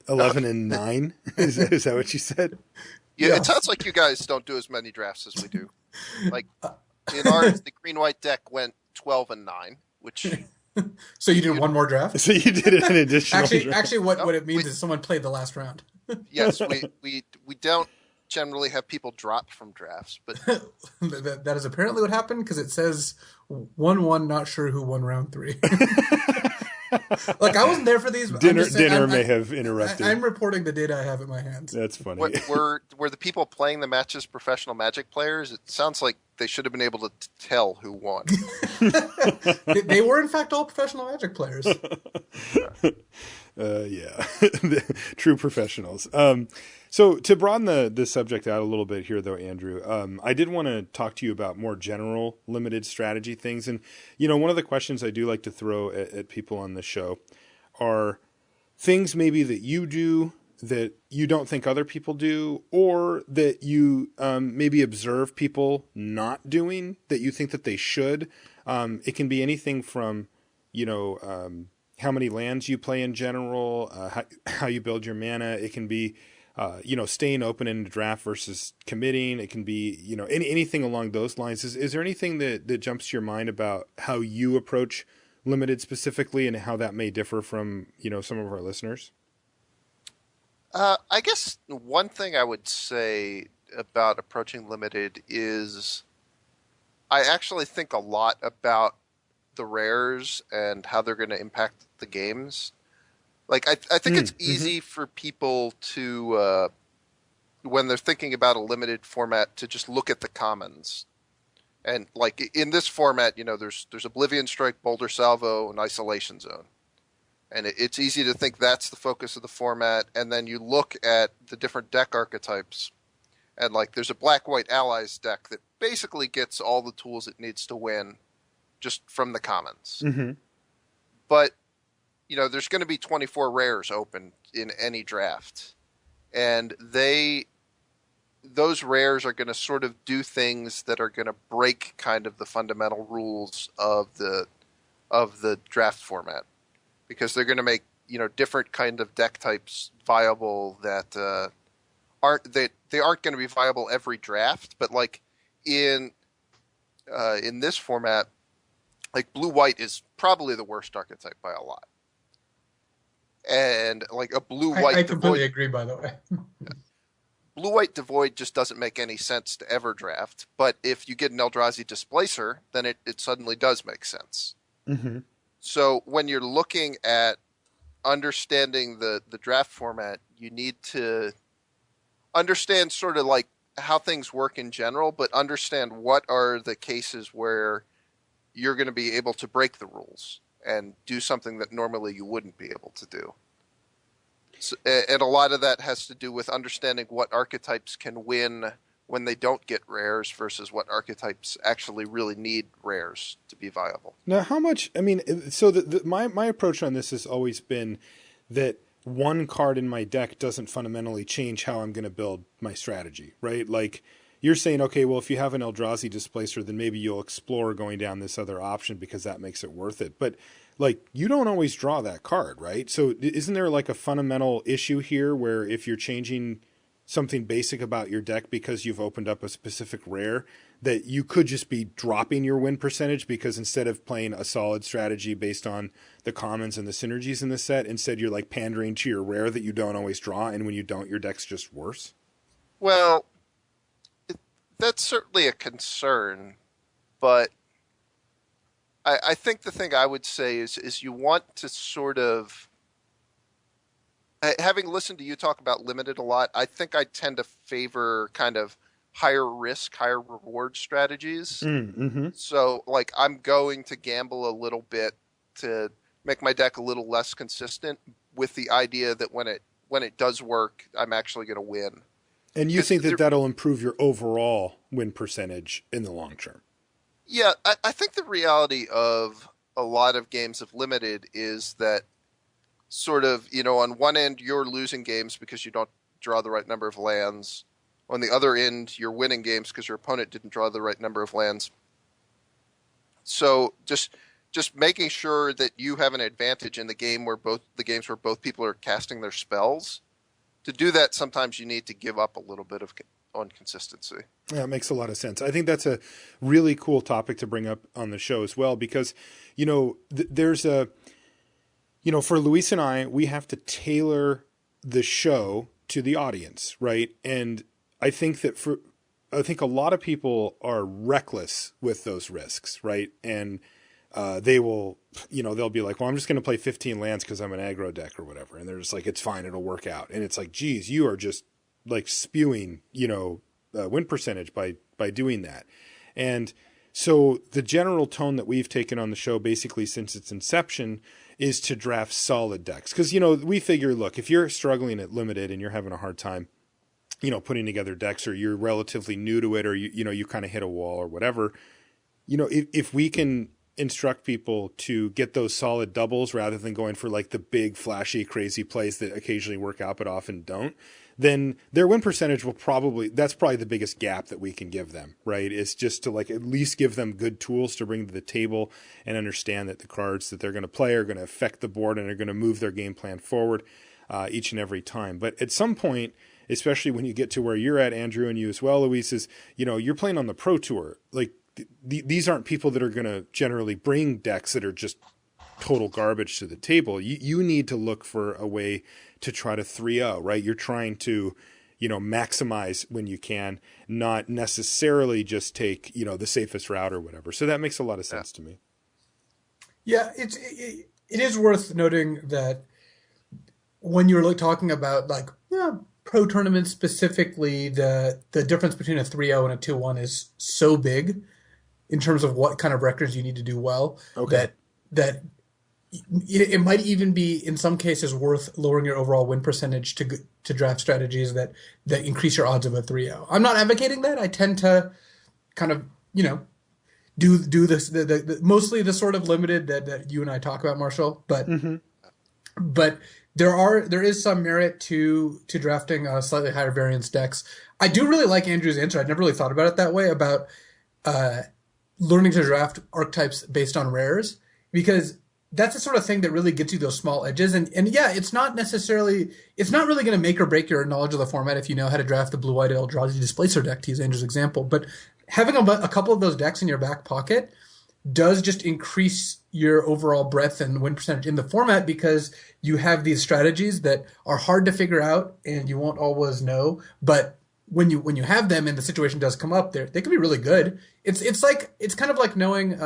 11-9? Is that what you said?
Yeah, it sounds like you guys don't do as many drafts as we do. Like in ours, the green-white deck went 12-9, which.
So you did one more draft?
So you did an additional draft.
Actually, what it means is someone played the last round.
Yes, we don't generally have people drop from drafts, but
that is apparently what happened because it says 1-1, not sure who won round 3. Like I wasn't there for these.
Dinner may have interrupted.
I'm reporting the data I have in my hands.
That's funny.
Were the people playing the matches professional Magic players? It sounds like they should have been able to tell who won.
They were in fact all professional Magic players.
Yeah, true professionals. So to broaden the subject out a little bit here, though, Andrew, I did want to talk to you about more general limited strategy things. And, one of the questions I do like to throw at people on the show are things maybe that you do that you don't think other people do, or that you maybe observe people not doing that you think that they should. It can be anything from, how many lands you play in general, how you build your mana. It can be staying open in the draft versus committing. It can be, anything along those lines. Is there anything that jumps to your mind about how you approach limited specifically and how that may differ from, some of our listeners?
I guess one thing I would say about approaching limited is I actually think a lot about the rares and how they're going to impact the games. Like, I think it's easy for people to, when they're thinking about a limited format, to just look at the commons. And, like, in this format, there's Oblivion Strike, Boulder Salvo, and Isolation Zone. And it's easy to think that's the focus of the format. And then you look at the different deck archetypes. And, like, there's a Black-White Allies deck that basically gets all the tools it needs to win just from the commons. Mm-hmm. But there's going to be 24 rares open in any draft. And those rares are going to sort of do things that are going to break kind of the fundamental rules of the draft format. Because they're going to make, different kind of deck types viable that aren't going to be viable every draft. But like in this format, like blue-white is probably the worst archetype by a lot. And like a blue-white
I completely agree, by the way.
Blue-white Devoid just doesn't make any sense to ever draft. But if you get an Eldrazi Displacer, then it suddenly does make sense. Mm-hmm. So when you're looking at understanding the draft format, you need to understand sort of like how things work in general, but understand what are the cases where you're going to be able to break the rules and do something that normally you wouldn't be able to do. So, and a lot of that has to do with understanding what archetypes can win when they don't get rares versus what archetypes actually really need rares to be viable.
Now, how much, so my approach on this has always been that one card in my deck doesn't fundamentally change how I'm going to build my strategy, right? Like you're saying, okay, well, if you have an Eldrazi Displacer, then maybe you'll explore going down this other option because that makes it worth it. But like you don't always draw that card, right? So isn't there like a fundamental issue here where if you're changing something basic about your deck because you've opened up a specific rare, that you could just be dropping your win percentage because instead of playing a solid strategy based on the commons and the synergies in the set, instead you're like pandering to your rare that you don't always draw, and when you don't, your deck's just worse?
Well, that's certainly a concern, but I think the thing I would say is you want to sort of, having listened to you talk about limited a lot, I think I tend to favor kind of higher risk, higher reward strategies.
Mm-hmm.
So, like, I'm going to gamble a little bit to make my deck a little less consistent, with the idea that when it does work, I'm actually going to win.
And you think that that'll improve your overall win percentage in the long term?
Yeah, I think the reality of a lot of games of limited is that sort of, on one end, you're losing games because you don't draw the right number of lands. On the other end, you're winning games because your opponent didn't draw the right number of lands. So just making sure that you have an advantage in the games where both people are casting their spells. To do that, sometimes you need to give up a little bit on consistency.
Yeah, it makes a lot of sense. I think that's a really cool topic to bring up on the show as well, because, there's a, for Luis and I, we have to tailor the show to the audience, right? And I think that a lot of people are reckless with those risks, right? And they will, they'll be like, well, I'm just going to play 15 lands because I'm an aggro deck or whatever. And they're just like, it's fine, it'll work out. And it's like, geez, you are just like spewing, win percentage by doing that. And so the general tone that we've taken on the show basically since its inception is to draft solid decks. Because, we figure, look, if you're struggling at limited and you're having a hard time, putting together decks, or you're relatively new to it, or you kind of hit a wall or whatever, if we can instruct people to get those solid doubles rather than going for like the big flashy crazy plays that occasionally work out but often don't, then their win percentage that's probably the biggest gap that we can give them, right? Is just to like at least give them good tools to bring to the table and understand that the cards that they're going to play are going to affect the board and are going to move their game plan forward each and every time. But at some point, especially when you get to where you're at, Andrew, and you as well, Luis, is, you're playing on the Pro Tour. Like these aren't people that are going to generally bring decks that are just total garbage to the table. You need to look for a way to try to 3-0, right? You're trying to, maximize when you can, not necessarily just take, the safest route or whatever. So that makes a lot of sense to me.
Yeah, it is worth noting that when you're talking about pro tournaments specifically, the difference between a 3-0 and a 2-1 is so big in terms of what kind of records you need to do well, that it might even be in some cases worth lowering your overall win percentage to draft strategies that increase your odds of a 3-0. I'm not advocating that. I tend to kind of do this the mostly the sort of limited that you and I talk about, Marshall, but but there is some merit to drafting slightly higher variance decks. I do really like Andrew's answer. I'd never really thought about it that way, about learning to draft archetypes based on rares, because that's the sort of thing that really gets you those small edges. And yeah, it's not really going to make or break your knowledge of the format if you know how to draft the blue-white Eldrazi Displacer deck, to use Andrew's example. But having a couple of those decks in your back pocket does just increase your overall breadth and win percentage in the format, because you have these strategies that are hard to figure out and you won't always know. But when you have them and the situation does come up, they can be really good. It's kind of like knowing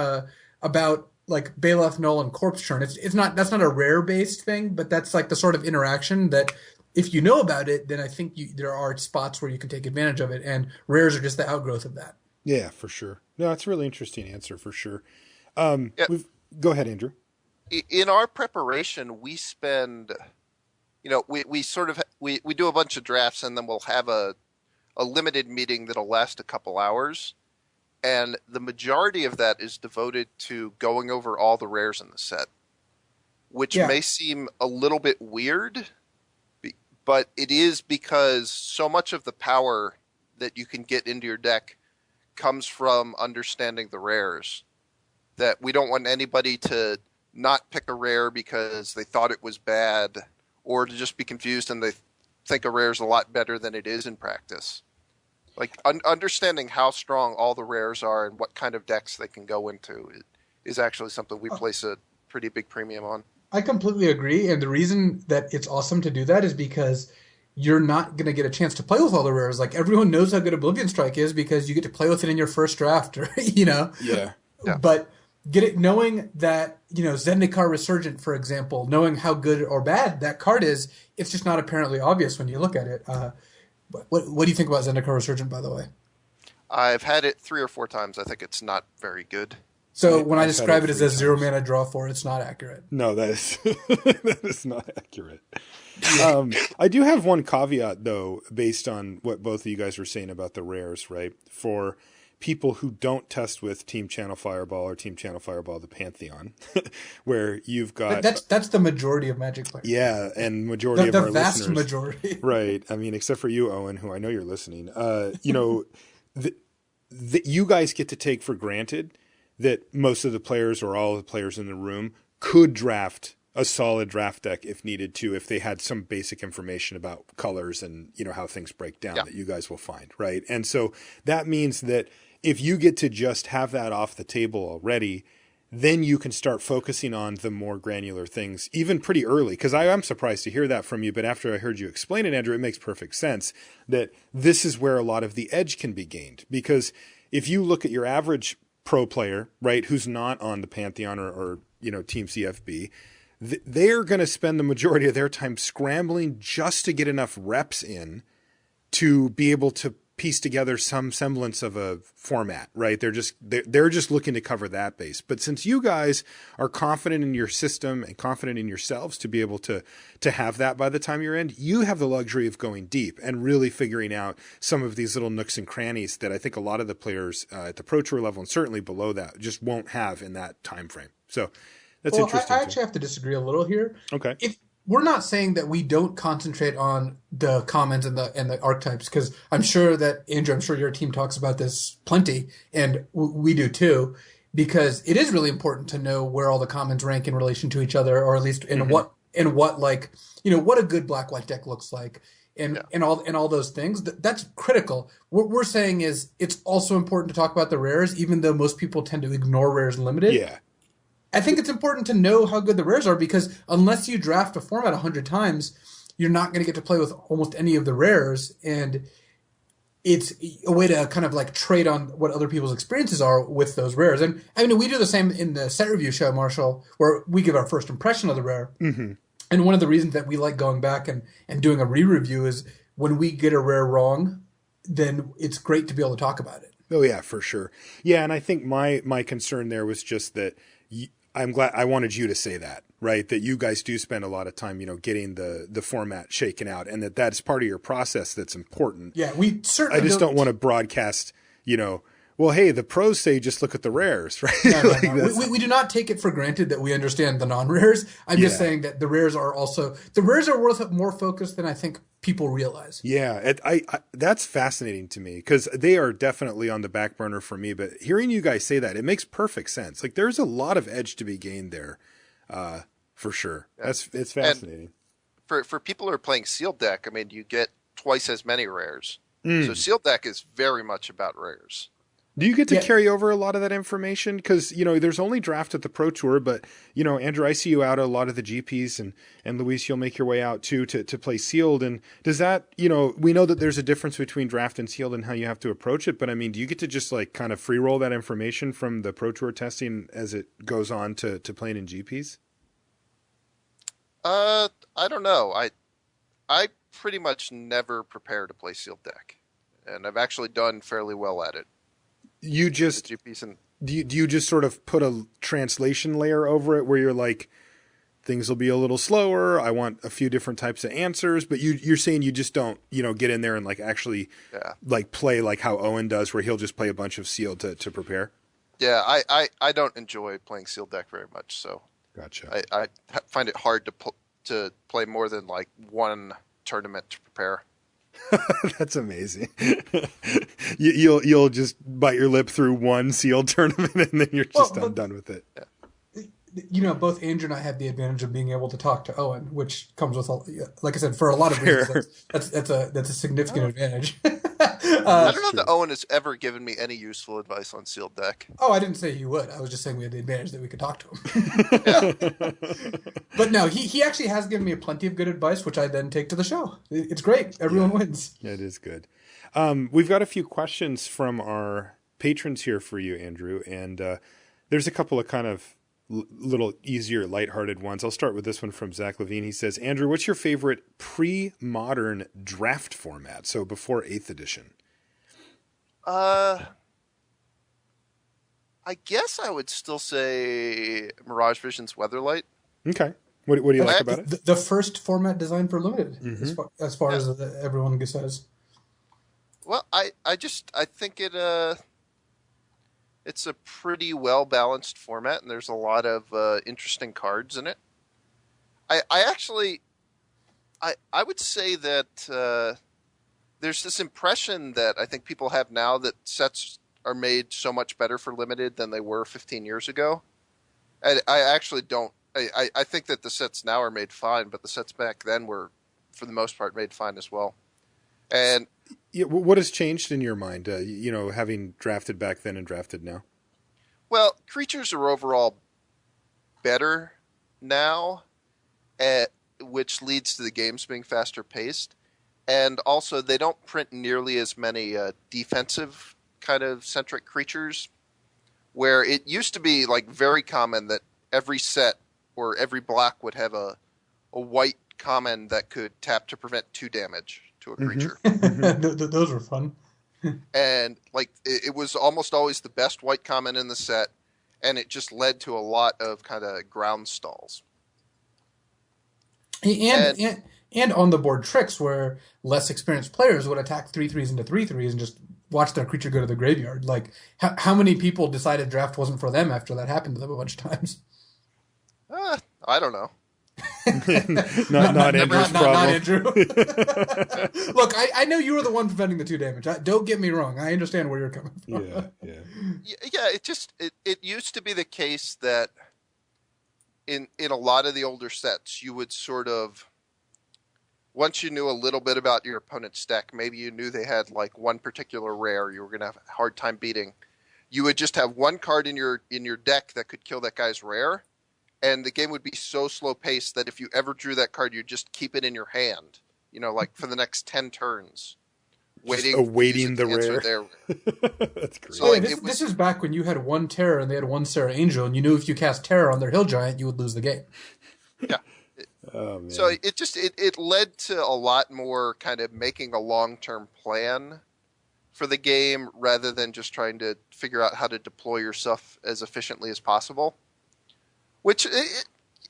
about like Baloth, Null, and Corpse Churn. That's not a rare based thing, but that's like the sort of interaction that if you know about it, then I think there are spots where you can take advantage of it, and rares are just the outgrowth of that. Yeah,
for sure. No, it's a really interesting answer for sure. Go ahead, Andrew.
In our preparation, we spend, we do a bunch of drafts, and then we'll have a limited meeting that'll last a couple hours. And the majority of that is devoted to going over all the rares in the set, which may seem a little bit weird, but it is because so much of the power that you can get into your deck comes from understanding the rares, that we don't want anybody to not pick a rare because they thought it was bad, or to just be confused and they think a rare is a lot better than it is in practice. Like, understanding how strong all the rares are and what kind of decks they can go into is actually something we place a pretty big premium on.
I completely agree, and the reason that it's awesome to do that is because you're not going to get a chance to play with all the rares. Like, everyone knows how good Oblivion Strike is because you get to play with it in your first draft, or, you know?
Yeah.
But knowing that, you know, Zendikar Resurgent, for example, knowing how good or bad that card is, it's just not apparently obvious when you look at it. What do you think about Zendikar Resurgent, by the way?
I've had it 3 or 4 times. I think it's not very good.
So when I describe it as a 0 mana draw 4, it's not accurate.
No, that is that is not accurate. I do have one caveat, though, based on what both of you guys were saying about the rares, right? For people who don't test with Team Channelfireball or Team Channelfireball The Pantheon, where you've got...
That's the majority of Magic players.
Yeah, and majority of our listeners.
The vast majority.
Right. I mean, except for you, Owen, who I know you're listening. You know, you guys get to take for granted that most of the players or all of the players in the room could draft a solid draft deck if needed to, if they had some basic information about colors and, you know, how things break down that you guys will find, right? And so that means that if you get to just have that off the table already, then you can start focusing on the more granular things even pretty early. Because I'm surprised to hear that from you, but after I heard you explain it, Andrew, it makes perfect sense that this is where a lot of the edge can be gained. Because if you look at your average pro player, right, who's not on the Pantheon or you know, Team CFB, they're going to spend the majority of their time scrambling just to get enough reps in to be able to piece together some semblance of a format, right? They're just looking to cover that base. But since you guys are confident in your system and confident in yourselves to be able to have that by the time you're in, you have the luxury of going deep and really figuring out some of these little nooks and crannies that I think a lot of the players at the Pro Tour level and certainly below that just won't have in that time frame. So that's interesting.
I actually have to disagree a little here.
Okay.
We're not saying that we don't concentrate on the commons and the archetypes, because I'm sure that, Andrew, I'm sure your team talks about this plenty, and we do too, because it is really important to know where all the commons rank in relation to each other, or at least in what like, you know, what a good black-white deck looks like, and all those things. That's critical. What we're saying is it's also important to talk about the rares, even though most people tend to ignore rares limited.
Yeah.
I think it's important to know how good the rares are, because unless you draft a format 100 times, you're not going to get to play with almost any of the rares. And it's a way to kind of like trade on what other people's experiences are with those rares. And I mean, we do the same in the set review show, Marshall, where we give our first impression of the rare. Mm-hmm. And one of the reasons that we like going back and doing a re-review is when we get a rare wrong, then it's great to be able to talk about it.
Oh yeah, for sure. Yeah. And I think my concern there was just that I'm glad I wanted you to say that, right? That you guys do spend a lot of time, you know, getting the format shaken out, and that's part of your process that's important.
Yeah, we certainly.
I just don't want to broadcast, you know, well, hey, the pros say just look at the rares, right?
No. We do not take it for granted that we understand the non-rares. I'm just saying that the rares are worth more focus than I think people realize.
Yeah, I that's fascinating to me, because they are definitely on the back burner for me. But hearing you guys say that, it makes perfect sense. Like, there's a lot of edge to be gained there, for sure. Yeah. It's fascinating.
And for people who are playing sealed deck, I mean, you get twice as many rares. So sealed deck is very much about rares.
Do you get to carry over a lot of that information? Because, you know, there's only draft at the Pro Tour, but, you know, Andrew, I see you out at a lot of the GPs, and Luis, you'll make your way out too to play sealed. And does that, you know, we know that there's a difference between draft and sealed and how you have to approach it, but I mean, do you get to just like kind of free roll that information from the Pro Tour testing as it goes on to playing in GPs?
I don't know. I pretty much never prepare to play sealed deck, and I've actually done fairly well at it.
You just do you just sort of put a translation layer over it where you're like, things will be a little slower, I want a few different types of answers, but you're saying you just don't, you know, get in there and like actually like play like how Owen does, where he'll just play a bunch of sealed to prepare?
Yeah, I don't enjoy playing sealed deck very much, so
gotcha.
I find it hard to play more than like 1-2 tournament to prepare.
That's amazing. You'll just bite your lip through one sealed tournament and then you're just done with it.
Yeah.
You know, both Andrew and I have the advantage of being able to talk to Owen, which comes with, like I said, for a lot of reasons, that's a significant advantage.
I don't know that Owen has ever given me any useful advice on sealed deck.
Oh, I didn't say he would. I was just saying we had the advantage that we could talk to him. But no, he actually has given me plenty of good advice, which I then take to the show. It's great. Everyone wins.
Yeah, it is good. We've got a few questions from our patrons here for you, Andrew, and there's a couple of kind of little easier, lighthearted ones. I'll start with this one from Zach Levine. He says, Andrew, what's your favorite pre-modern draft format? So before 8th edition.
I guess I would still say Mirage Vision's Weatherlight.
Okay. What do you like about it?
The first format designed for Limited, as far as everyone says.
Well, I think it's a pretty well-balanced format, and there's a lot of interesting cards in it. I would say that there's this impression that I think people have now that sets are made so much better for Limited than they were 15 years ago. And I actually don't. I think that the sets now are made fine, but the sets back then were, for the most part, made fine as well. And
what has changed in your mind, having drafted back then and drafted now?
Well, creatures are overall better now, which leads to the games being faster paced. And also, they don't print nearly as many defensive kind of centric creatures, where it used to be like very common that every set or every block would have a white common that could tap to prevent 2 damage to a creature.
Those were fun.
And like it was almost always the best white common in the set, and it just led to a lot of kind of ground stalls.
And on the board tricks where less experienced players would attack 3/3s into 3/3s and just watch their creature go to the graveyard. Like how many people decided draft wasn't for them after that happened to them a bunch of times?
I don't know.
not Andrew's problem.
Not Andrew. Look, I know you were the one preventing the 2 damage. Don't get me wrong. I understand where you're coming from.
Yeah. It used to be the case that in a lot of the older sets, you would sort of, once you knew a little bit about your opponent's deck, maybe you knew they had like one particular rare you were going to have a hard time beating. You would just have one card in your deck that could kill that guy's rare. And the game would be so slow paced that if you ever drew that card, you'd just keep it in your hand, like for the next 10 turns,
awaiting the rare. That's great.
So this is back when you had 1 Terror and they had 1 Sarah Angel, and you knew if you cast Terror on their Hill Giant, you would lose the game.
Yeah.
Oh, man.
So it led to a lot more kind of making a long-term plan for the game rather than just trying to figure out how to deploy your stuff as efficiently as possible. Which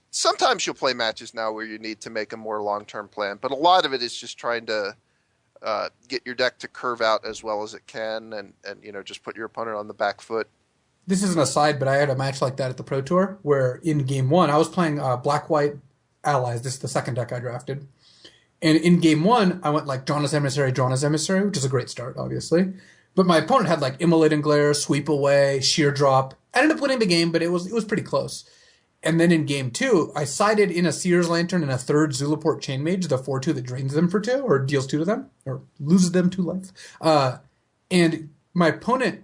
sometimes you'll play matches now where you need to make a more long-term plan, but a lot of it is just trying to get your deck to curve out as well as it can, and just put your opponent on the back foot.
This is an aside, but I had a match like that at the Pro Tour where in Game 1 I was playing Black-White Allies. This is the second deck I drafted, and in Game 1 I went like Drawn Emissary, which is a great start, obviously. But my opponent had like Immolating Glare, Sweep Away, Sheer Drop. I ended up winning the game, but it was pretty close. And then in Game 2, I sided in a Seer's Lantern and a 3rd Zulaport Chainmage, the 4/2 that drains them for 2, or deals 2 to them, or loses them 2 life. And my opponent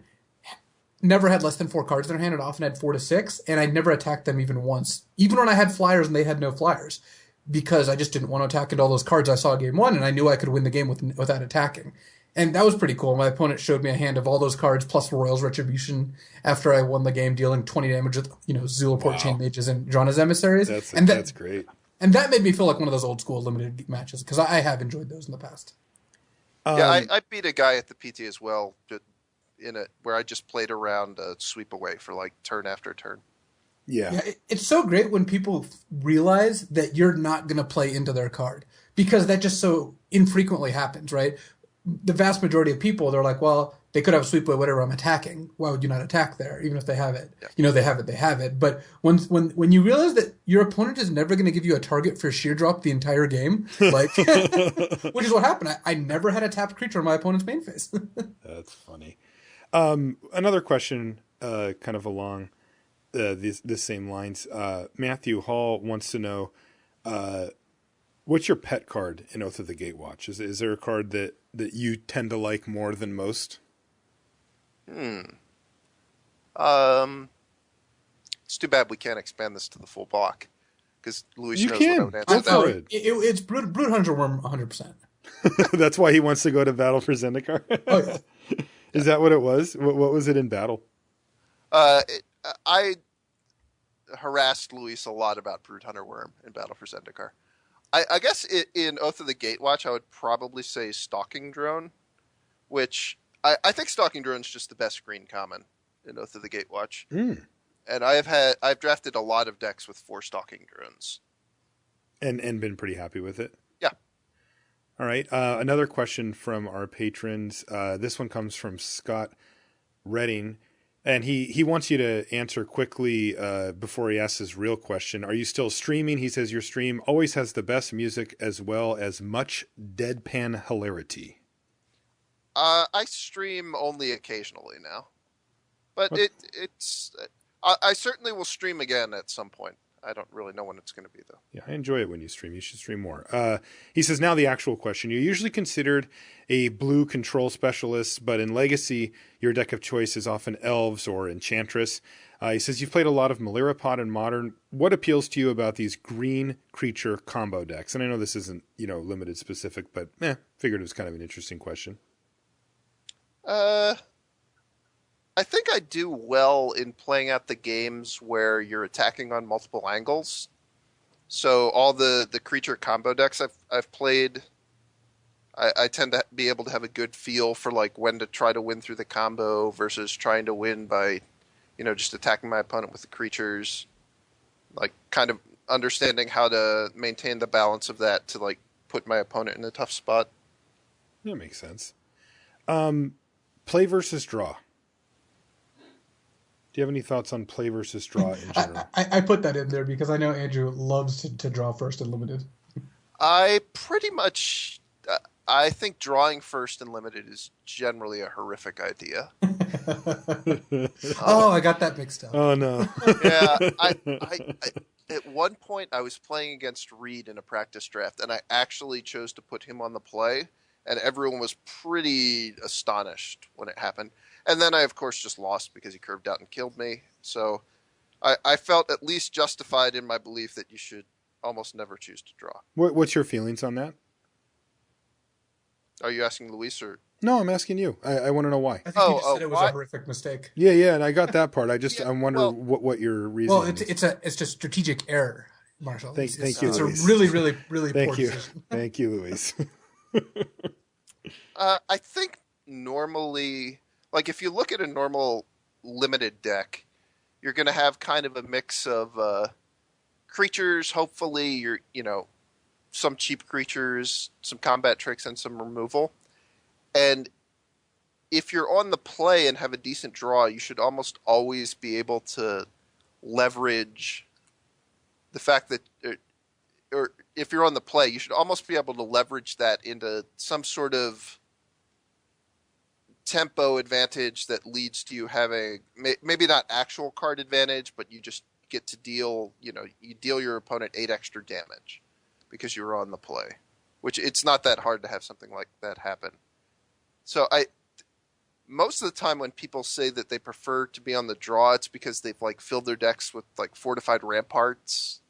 never had less than 4 cards in their hand. It often had 4 to 6, and I never attacked them even once, even when I had flyers and they had no flyers, because I just didn't want to attack into all those cards I saw Game 1, and I knew I could win the game without attacking. And that was pretty cool. My opponent showed me a hand of all those cards plus Royal's Retribution after I won the game, dealing 20 damage with Zulaport Chain Mages and Drawn as Emissaries.
That's great.
And that made me feel like one of those old school limited matches, because I have enjoyed those in the past.
I beat a guy at the PT as well, where I just played around Sweep Away for like turn after turn.
Yeah, it's so great when people realize that you're not going to play into their card, because that just so infrequently happens, right? The vast majority of people, they're like, well, they could have a sweep away whatever I'm attacking. Why would you not attack there, even if they have it?
Yeah.
They have it. But when you realize that your opponent is never going to give you a target for sheer drop the entire game, like, which is what happened. I never had a tapped creature on my opponent's main phase.
That's funny. Another question, kind of along this same lines. Matthew Hall wants to know, what's your pet card in Oath of the Gatewatch? Is there a card that you tend to like more than most?
It's too bad we can't expand this to the full block, because Luis knows what I would answer that.
It's Brood Hunter Worm 100%.
That's why he wants to go to battle for Zendikar?
Oh, yeah.
Is that what it was? What was it in battle?
I harassed Luis a lot about Brood Hunter Worm in Battle for Zendikar. I guess in Oath of the Gatewatch, I would probably say Stalking Drone, which I think Stalking Drone is just the best green common in Oath of the Gatewatch. And I've drafted a lot of decks with 4 Stalking Drones. And
been pretty happy with it?
Yeah.
All right. Another question from our patrons. This one comes from Scott Redding. And he wants you to answer quickly before he asks his real question. Are you still streaming? He says your stream always has the best music as well as much deadpan hilarity.
I stream only occasionally now. But I certainly will stream again at some point. I don't really know when it's going to be, though.
Yeah, I enjoy it when you stream. You should stream more. He says, now the actual question. You're usually considered a blue control specialist, but in Legacy, your deck of choice is often Elves or Enchantress. He says, you've played a lot of Melirapod in Modern. What appeals to you about these green creature combo decks? And I know this isn't, limited specific, but figured it was kind of an interesting question.
I think I do well in playing out the games where you're attacking on multiple angles. So all the creature combo decks I've played, I tend to be able to have a good feel for like when to try to win through the combo versus trying to win by, just attacking my opponent with the creatures. Like kind of understanding how to maintain the balance of that to like put my opponent in a tough spot.
That makes sense. Play versus draw. Do you have any thoughts on play versus draw in general?
I put that in there because I know Andrew loves to draw first in Limited.
I pretty much... I think drawing first in Limited is generally a horrific idea.
I got that mixed up.
Oh, no.
Yeah, I at one point I was playing against Reed in a practice draft, and I actually chose to put him on the play, and everyone was pretty astonished when it happened. And then I, of course, just lost because he curved out and killed me. So I felt at least justified in my belief that you should almost never choose to draw.
What's your feelings on that?
Are you asking Luis or?
No, I'm asking you. I want to know why.
I think you just said it was a horrific mistake.
Yeah, and I got that part. I wonder what your reason is.
Well, it's just strategic error, Marshall.
Thank you,
It's
Luis.
a really, really, really poor decision.
Thank you, Luis.
I think normally... Like, if you look at a normal Limited deck, you're going to have kind of a mix of creatures, hopefully, some cheap creatures, some combat tricks, and some removal. And if you're on the play and have a decent draw, you should almost always be able to leverage the fact that... Or if you're on the play, you should almost be able to leverage that into some sort of tempo advantage that leads to you having maybe not actual card advantage, but you just get to deal, you deal your opponent 8 extra damage because you're on the play, which it's not that hard to have something like that happen. So most of the time when people say that they prefer to be on the draw, it's because they've like filled their decks with like fortified ramparts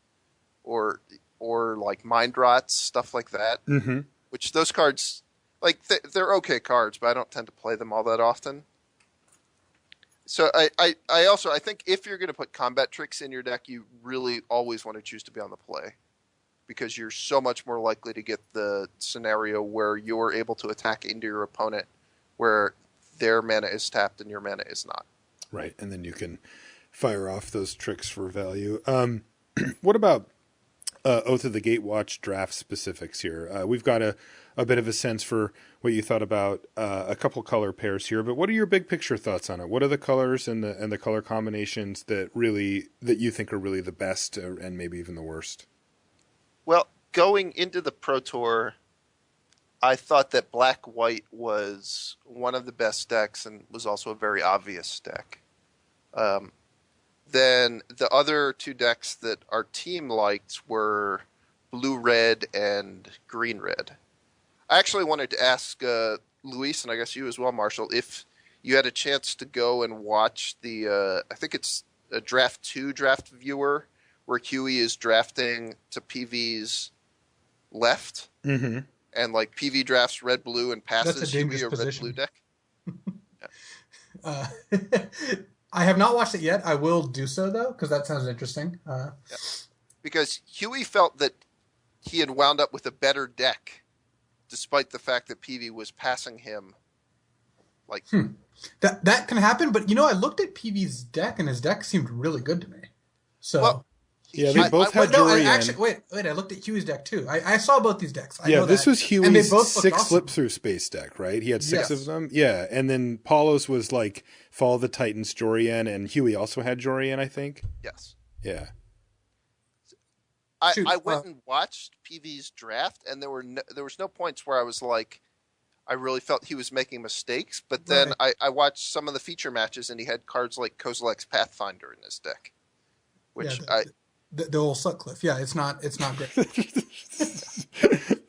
or like mind rots, stuff like that, which those cards, like, they're okay cards, but I don't tend to play them all that often. So I think if you're going to put combat tricks in your deck, you really always want to choose to be on the play, because you're so much more likely to get the scenario where you're able to attack into your opponent where their mana is tapped and your mana is not.
Right, and then you can fire off those tricks for value. What about Oath of the Gatewatch draft specifics here. We've got a bit of a sense for what you thought about a couple color pairs here, but what are your big picture thoughts on it? What are the colors and the color combinations that you think are really the best and maybe even the worst?
Well, going into the Pro Tour, I thought that black-white was one of the best decks and was also a very obvious deck. Then the other two decks that our team liked were blue-red and green-red. I actually wanted to ask Luis, and I guess you as well, Marshall, if you had a chance to go and watch the, I think it's a Draft 2 draft viewer, where Huey is drafting to PV's left, and like PV drafts red-blue and passes Huey a red-blue deck.
I have not watched it yet. I will do so, though, because that sounds interesting.
Yeah. Because Huey felt that he had wound up with a better deck, despite the fact that PV was passing him. Like
that can happen, but I looked at PV's deck, and his deck seemed really good to me. So. Well,
yeah, they both had Jorian.
Actually, wait, I looked at Huey's deck too. I saw both these decks.
This was Huey's 6 flip-through space deck, right? He had 6 of them. Yeah, and then Paulo's was like Fall of the Titans, Jorian, and Huey also had Jorian, I think.
Yes.
Yeah.
I went and watched PV's draft, and there was no points where I was like, I really felt he was making mistakes. But then I watched some of the feature matches, and he had cards like Kozilek's Pathfinder in his deck, which
The old Sutcliffe. Yeah, it's not great.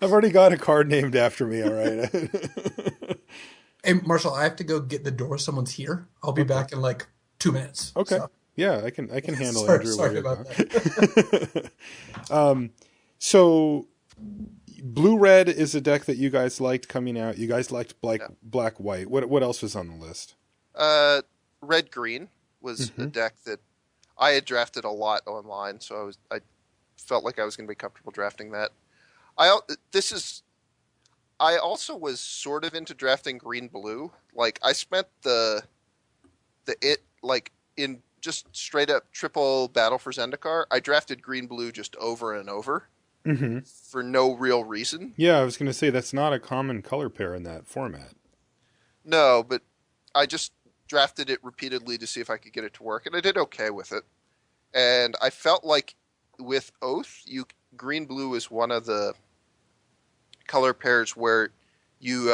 I've already got a card named after me, all right.
Hey, Marshall, I have to go get the door. Someone's here. I'll be back in like 2 minutes.
Okay. So. Yeah, I can handle Andrew.
Sorry about that.
So blue-red is a deck that you guys liked coming out. You guys liked black-white. What else was on the list?
Red-green was a deck that I had drafted a lot online, so I felt like I was going to be comfortable drafting that. I also was sort of into drafting green-blue. Like, I spent in just straight up triple Battle for Zendikar, I drafted green-blue just over and over for no real reason.
Yeah, I was going to say that's not a common color pair in that format.
No, but I just drafted it repeatedly to see if I could get it to work, and I did okay with it. And I felt like with Oath, green-blue is one of the color pairs where you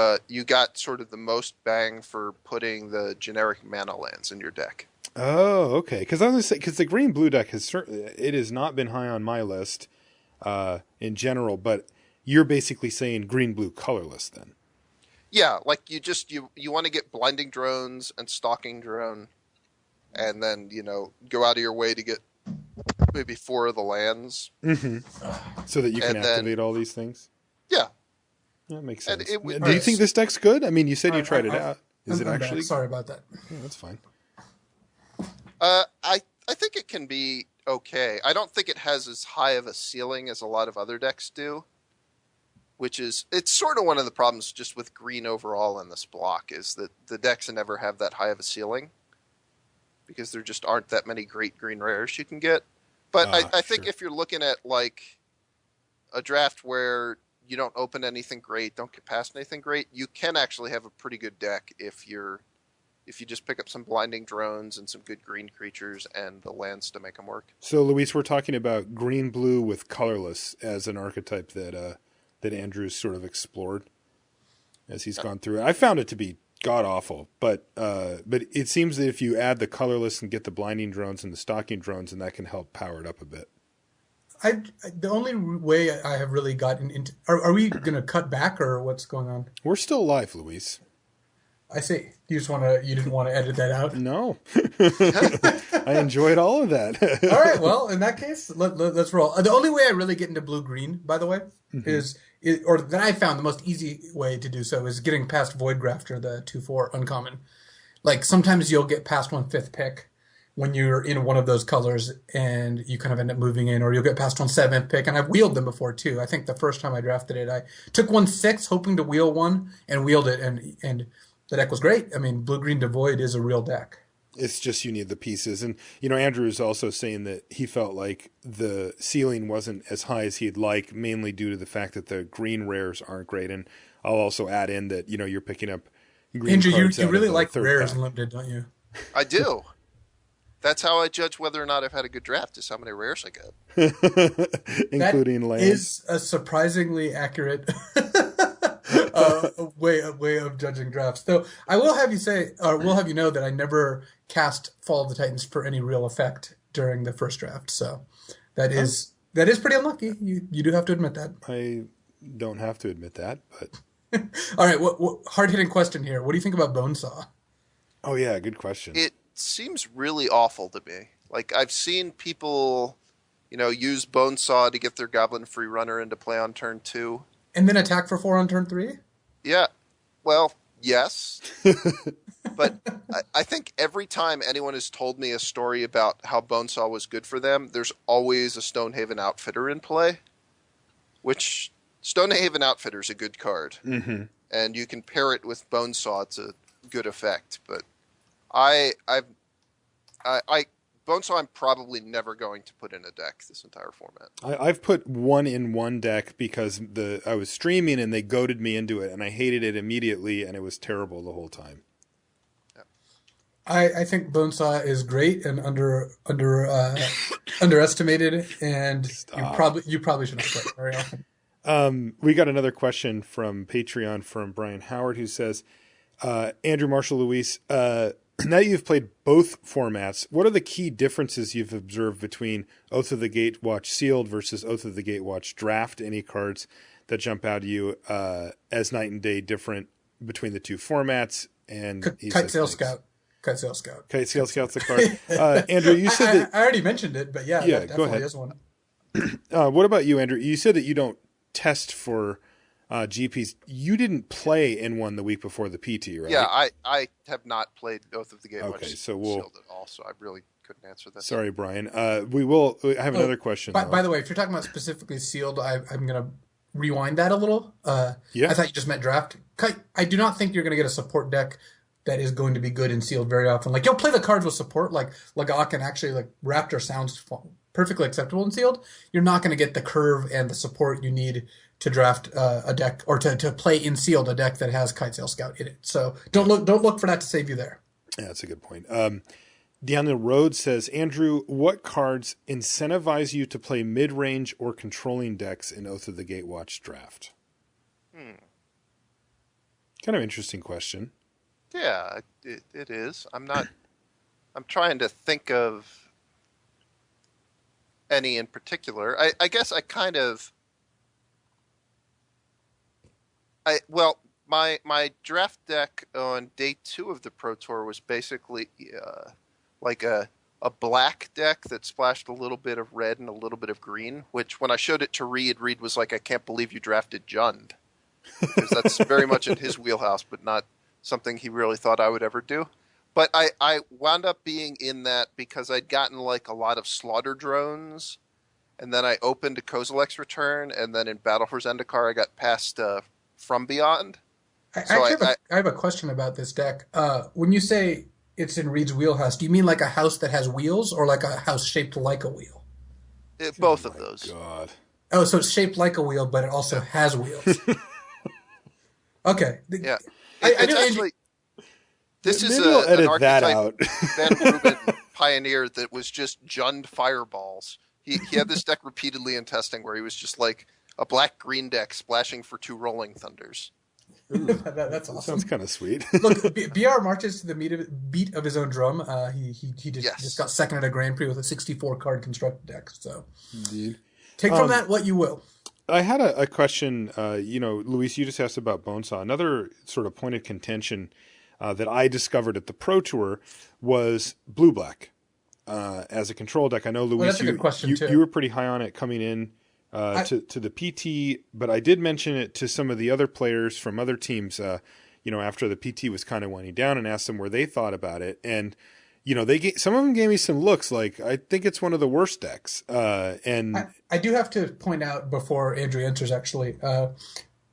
got sort of the most bang for putting the generic mana lands in your deck.
Oh, okay. Because I was going to say, because the green-blue deck has not been high on my list in general, but you're basically saying green-blue colorless then.
Yeah, like you want to get Blinding Drones and Stalking Drone, and then go out of your way to get maybe 4 of the lands,
so that you can activate all these things.
Yeah,
that makes sense. Do you think this deck's good? I mean, you said you tried it out. Is it actually?
Sorry about that.
Yeah, that's fine.
I think it can be okay. I don't think it has as high of a ceiling as a lot of other decks do. It's sort of one of the problems just with green overall in this block is that the decks never have that high of a ceiling because there just aren't that many great green rares you can get. But I think if you're looking at like a draft where you don't open anything great, don't get past anything great, you can actually have a pretty good deck if you just pick up some Blinding Drones and some good green creatures and the lands to make them work.
So, Luis, we're talking about green-blue with colorless as an archetype that Andrew's sort of explored as he's gone through it. I found it to be god-awful, but it seems that if you add the colorless and get the Blinding Drones and the Stalking Drones, and that can help power it up a bit.
The only way I have really gotten into... Are we going to cut back, or what's going on?
We're still live, Luis.
I see. You didn't want to edit that out?
No. I enjoyed all of that.
All right. Well, in that case, let's roll. The only way I really get into blue-green, by the way, or that I found the most easy way to do so is getting past Void Grafter, the 2/4 uncommon. Like, sometimes you'll get past 1/5 pick when you're in one of those colors and you kind of end up moving in, or you'll get past 1/7 pick. And I've wheeled them before, too. I think the first time I drafted it, I took 1/6 hoping to wheel it and wheeled it, and the deck was great. I mean, blue-green Devoid is a real deck.
It's just you need the pieces. And, Andrew is also saying that he felt like the ceiling wasn't as high as he'd like, mainly due to the fact that the green rares aren't great. And I'll also add in that, you're picking up green
Andrew,
cards
you
out
really
of the
like
third
rares
pack.
and limited, don't you?
I do. That's how I judge whether or not I've had a good draft, is how many rares I get.
Including
that
land.
Is a surprisingly accurate way of judging drafts. Though I will have you know that I never cast Fall of the Titans for any real effect during the first draft. So that is pretty unlucky. You do have to admit that.
I don't have to admit that, but
all right. What hard-hitting question here? What do you think about Bonesaw?
Oh yeah, good question.
It seems really awful to me. Like, I've seen people, use Bonesaw to get their Goblin Free Runner into play on turn 2.
And then attack for 4 on turn 3?
Yeah. Well, yes. But I think every time anyone has told me a story about how Bonesaw was good for them, there's always a Stonehaven Outfitter in play, which Stonehaven Outfitter is a good card.
Mm-hmm.
And you can pair it with Bonesaw. It's a good effect. But Bonesaw I'm probably never going to put in a deck this entire format.
I've put one in one deck because I was streaming and they goaded me into it, and I hated it immediately, and it was terrible the whole time.
Yeah.
I think Bonesaw is great and underestimated, and you probably shouldn't play it very often.
We got another question from Patreon from Brian Howard, who says, Andrew, Marshall, Luis, now you've played both formats, what are the key differences you've observed between Oath of the Gatewatch Sealed versus Oath of the Gatewatch Draft? Any cards that jump out to you as night and day different between the two formats? And
Kite Sail Scout. Kite Sail Scout's
the card. Andrew, you said that...
I already mentioned it, but yeah, that
go ahead.
definitely is one.
What about you, Andrew? You said that you don't test for GPs. You didn't play in one the week before the PT, right?
Yeah, I have not played Oath of the Gatewatch
Okay, so
Sealed at all, so I really couldn't answer that.
Sorry, Brian. I have another question.
By the way, if you're talking about specifically Sealed, I'm going to rewind that a little.
Yeah.
I thought you just meant Draft. I do not think you're going to get a support deck that is going to be good in Sealed very often. Like, you'll play the cards with support, like Lagak, and actually, like, Raptor sounds perfectly acceptable in Sealed. You're not going to get the curve and the support you need to draft a deck, or to play in Sealed a deck that has Kite Sail Scout in it. So don't look for that to save you there.
Yeah, that's a good point. Down the road says, Andrew, what cards incentivize you to play mid-range or controlling decks in Oath of the Gatewatch Draft? Kind of interesting question.
Yeah, it is. I'm trying to think of any in particular. I guess I kind of... My draft deck on day 2 of the Pro Tour was basically like a black deck that splashed a little bit of red and a little bit of green, which when I showed it to Reed was like, I can't believe you drafted Jund. Because that's very much in his wheelhouse, but not something he really thought I would ever do. But I wound up being in that because I'd gotten like a lot of slaughter drones, and then I opened a Kozilek's Return, and then in Battle for Zendikar I got past From Beyond.
I have a question about this deck. When you say it's in Reed's wheelhouse, do you mean like a house that has wheels, or like a house shaped like a wheel?
Both of those.
God.
Oh, so it's shaped like a wheel, but it also has wheels. Okay.
Yeah.
It's
actually... This is
we'll edit
an
that
archetype
out.
Van Ruben pioneered that was just Jund fireballs. He had this deck repeatedly in testing where he was just like a black-green deck splashing for 2 Rolling Thunders.
That's awesome.
Sounds kind of sweet.
Look, BR marches to the beat of his own drum. He just got second at a Grand Prix with a 64-card constructed deck. So,
Indeed.
Take from that what you will.
I had a question. Luis, you just asked about Bonesaw. Another sort of point of contention that I discovered at the Pro Tour was blue-black as a control deck. I know, Luis,
that's a good question, too.
You were pretty high on it coming in to the PT, but I did mention it to some of the other players from other teams, after the PT was kind of winding down, and asked them where they thought about it. And, some of them gave me some looks like, I think it's one of the worst decks. And
I do have to point out before Andrew answers, actually,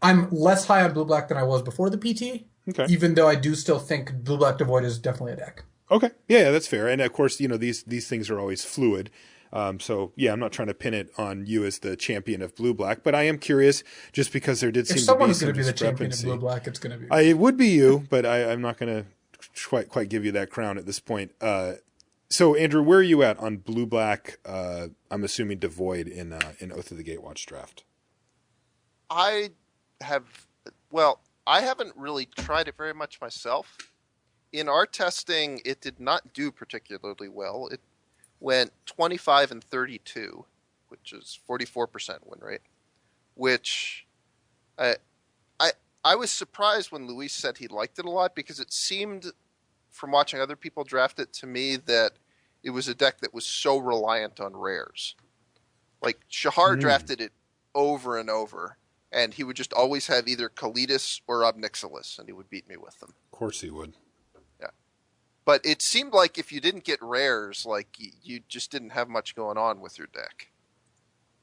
I'm less high on blue-black than I was before the PT,
okay.
even though I do still think blue-black Devoid is definitely a deck.
Okay. Yeah, that's fair. And of course, these things are always fluid. So yeah, I'm not trying to pin it on you as the champion of blue black, but I am curious just because there did seem to be some
If someone is going to be the champion of blue black, it's going to be me.
It would be you, but I'm not going to quite give you that crown at this point. So Andrew, where are you at on blue black? I'm assuming devoid in Oath of the Gatewatch draft.
I haven't really tried it very much myself. In our testing, it did not do particularly well. It went 25 and 32, which is 44% win rate, which I was surprised when Luis said he liked it a lot, because it seemed, from watching other people draft it, to me that it was a deck that was so reliant on rares. Like, Shahar drafted it over and over, and he would just always have either Kalidas or Obnixilis, and he would beat me with them.
Of course he would.
Yeah. But it seemed like if you didn't get rares, like, you just didn't have much going on with your deck.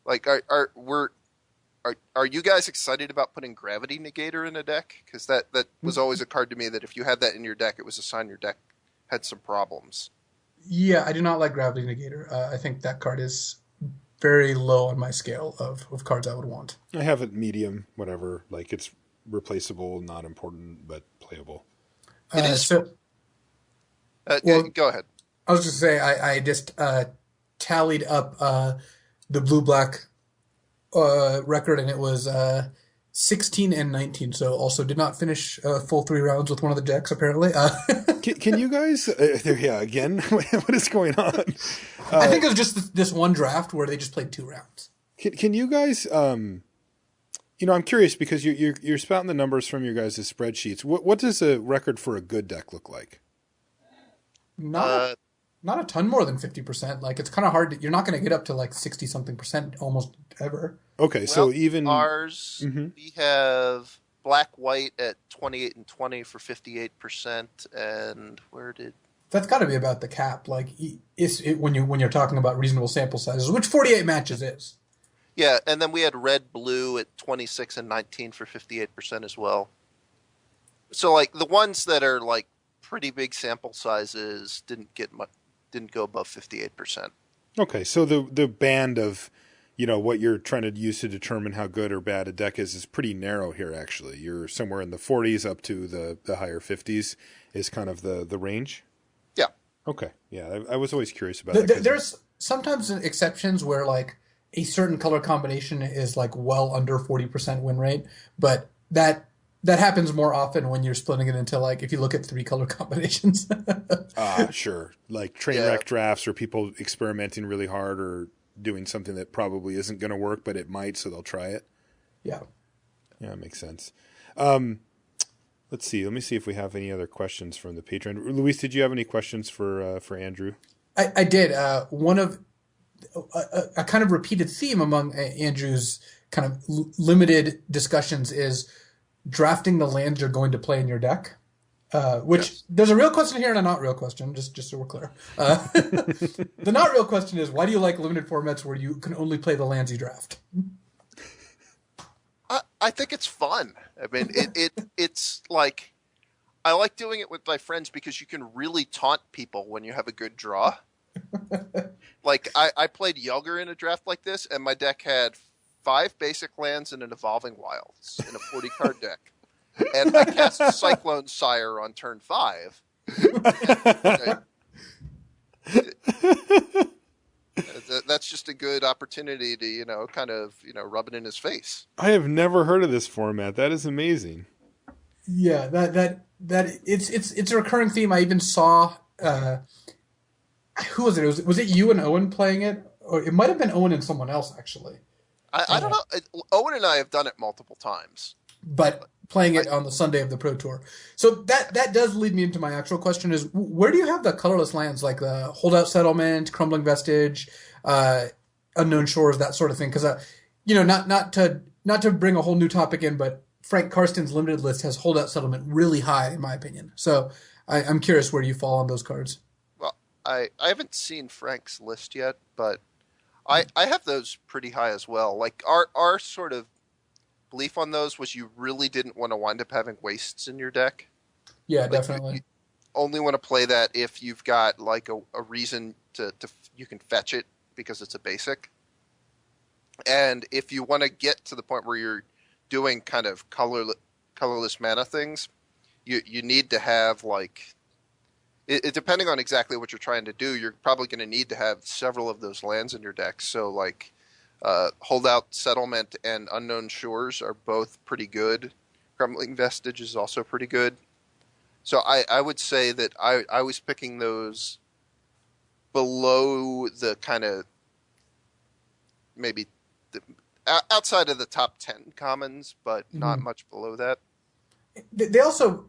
Like, are you guys excited about putting Gravity Negator in a deck? Because that was always a card to me that if you had that in your deck, it was a sign your deck had some problems.
Yeah, I do not like Gravity Negator. I think that card is very low on my scale of cards I would want.
I have it medium, whatever. Like, it's replaceable, not important, but playable.
It is. Go ahead.
I was just say I just tallied up the blue-black record, and it was 16 and 19. So also did not finish full 3 rounds with one of the decks, apparently.
Can you guys? Again, what is going on?
I think it was just this one draft where they just played 2 rounds.
Can you guys? I'm curious because you're spouting the numbers from your guys' spreadsheets. What does a record for a good deck look like?
Not a ton more than 50%. Like, it's kind of hard. You're not going to get up to like 60 something percent almost ever.
Okay, so even
ours, we have black white at 28 and 20 for 58%, and
that's got to be about the cap? Like, when you're talking about reasonable sample sizes, which 48 matches is.
Yeah, and then we had red blue at 26 and 19 for 58% as well. So like the ones that are like pretty big sample sizes didn't go above 58%.
Okay, so the band of what you're trying to use to determine how good or bad a deck is pretty narrow here, actually. You're somewhere in the 40s up to the higher 50s is kind of the range?
Yeah.
Okay, yeah. I was always curious about that.
There's sometimes exceptions where, like, a certain color combination is, like, well under 40% win rate, but that happens more often when you're splitting it into, like, if you look at 3 color combinations.
Sure. Like train wreck drafts or people experimenting really hard or doing something that probably isn't going to work, but it might, so they'll try it.
Yeah.
Yeah, it makes sense. Let's see. Let me see if we have any other questions from the Patreon. Luis, did you have any questions for Andrew?
I did. One of a kind of repeated theme among Andrew's kind of limited discussions is drafting the lands you're going to play in your deck. Which there's a real question here and a not real question, just so we're clear. The not real question is, why do you like limited formats where you can only play the lands you draft?
I think it's fun. I mean, it's like, I like doing it with my friends because you can really taunt people when you have a good draw. Like, I played Yelger in a draft like this, and my deck had 5 basic lands and an Evolving Wilds in a 40-card deck. And I cast Cyclone Sire on turn 5. That's just a good opportunity to, kind of, rub it in his face.
I have never heard of this format. That is amazing.
Yeah, that it's a recurring theme. I even saw who was it? Was it you and Owen playing it? Or it might have been Owen and someone else, actually.
I don't know. Owen and I have done it multiple times.
But playing it on the Sunday of the Pro Tour. So that does lead me into my actual question is, where do you have the colorless lands, like the Holdout Settlement, Crumbling Vestige, Unknown Shores, that sort of thing? Because, not to bring a whole new topic in, but Frank Karsten's limited list has Holdout Settlement really high, in my opinion. So I'm curious where you fall on those cards.
Well, I haven't seen Frank's list yet, but I have those pretty high as well. Like, our sort of belief on those was you really didn't want to wind up having wastes in your deck.
Yeah, definitely.
only want to play that if you've got like a reason to you can fetch it because it's a basic. And if you want to get to the point where you're doing kind of colorless mana things, you need to have like depending on exactly what you're trying to do, you're probably going to need to have several of those lands in your deck. So like Holdout Settlement and Unknown Shores are both pretty good. Crumbling Vestige is also pretty good. So I would say that I was picking those below the kind of maybe outside of the top 10 commons, but not much below that.
They also,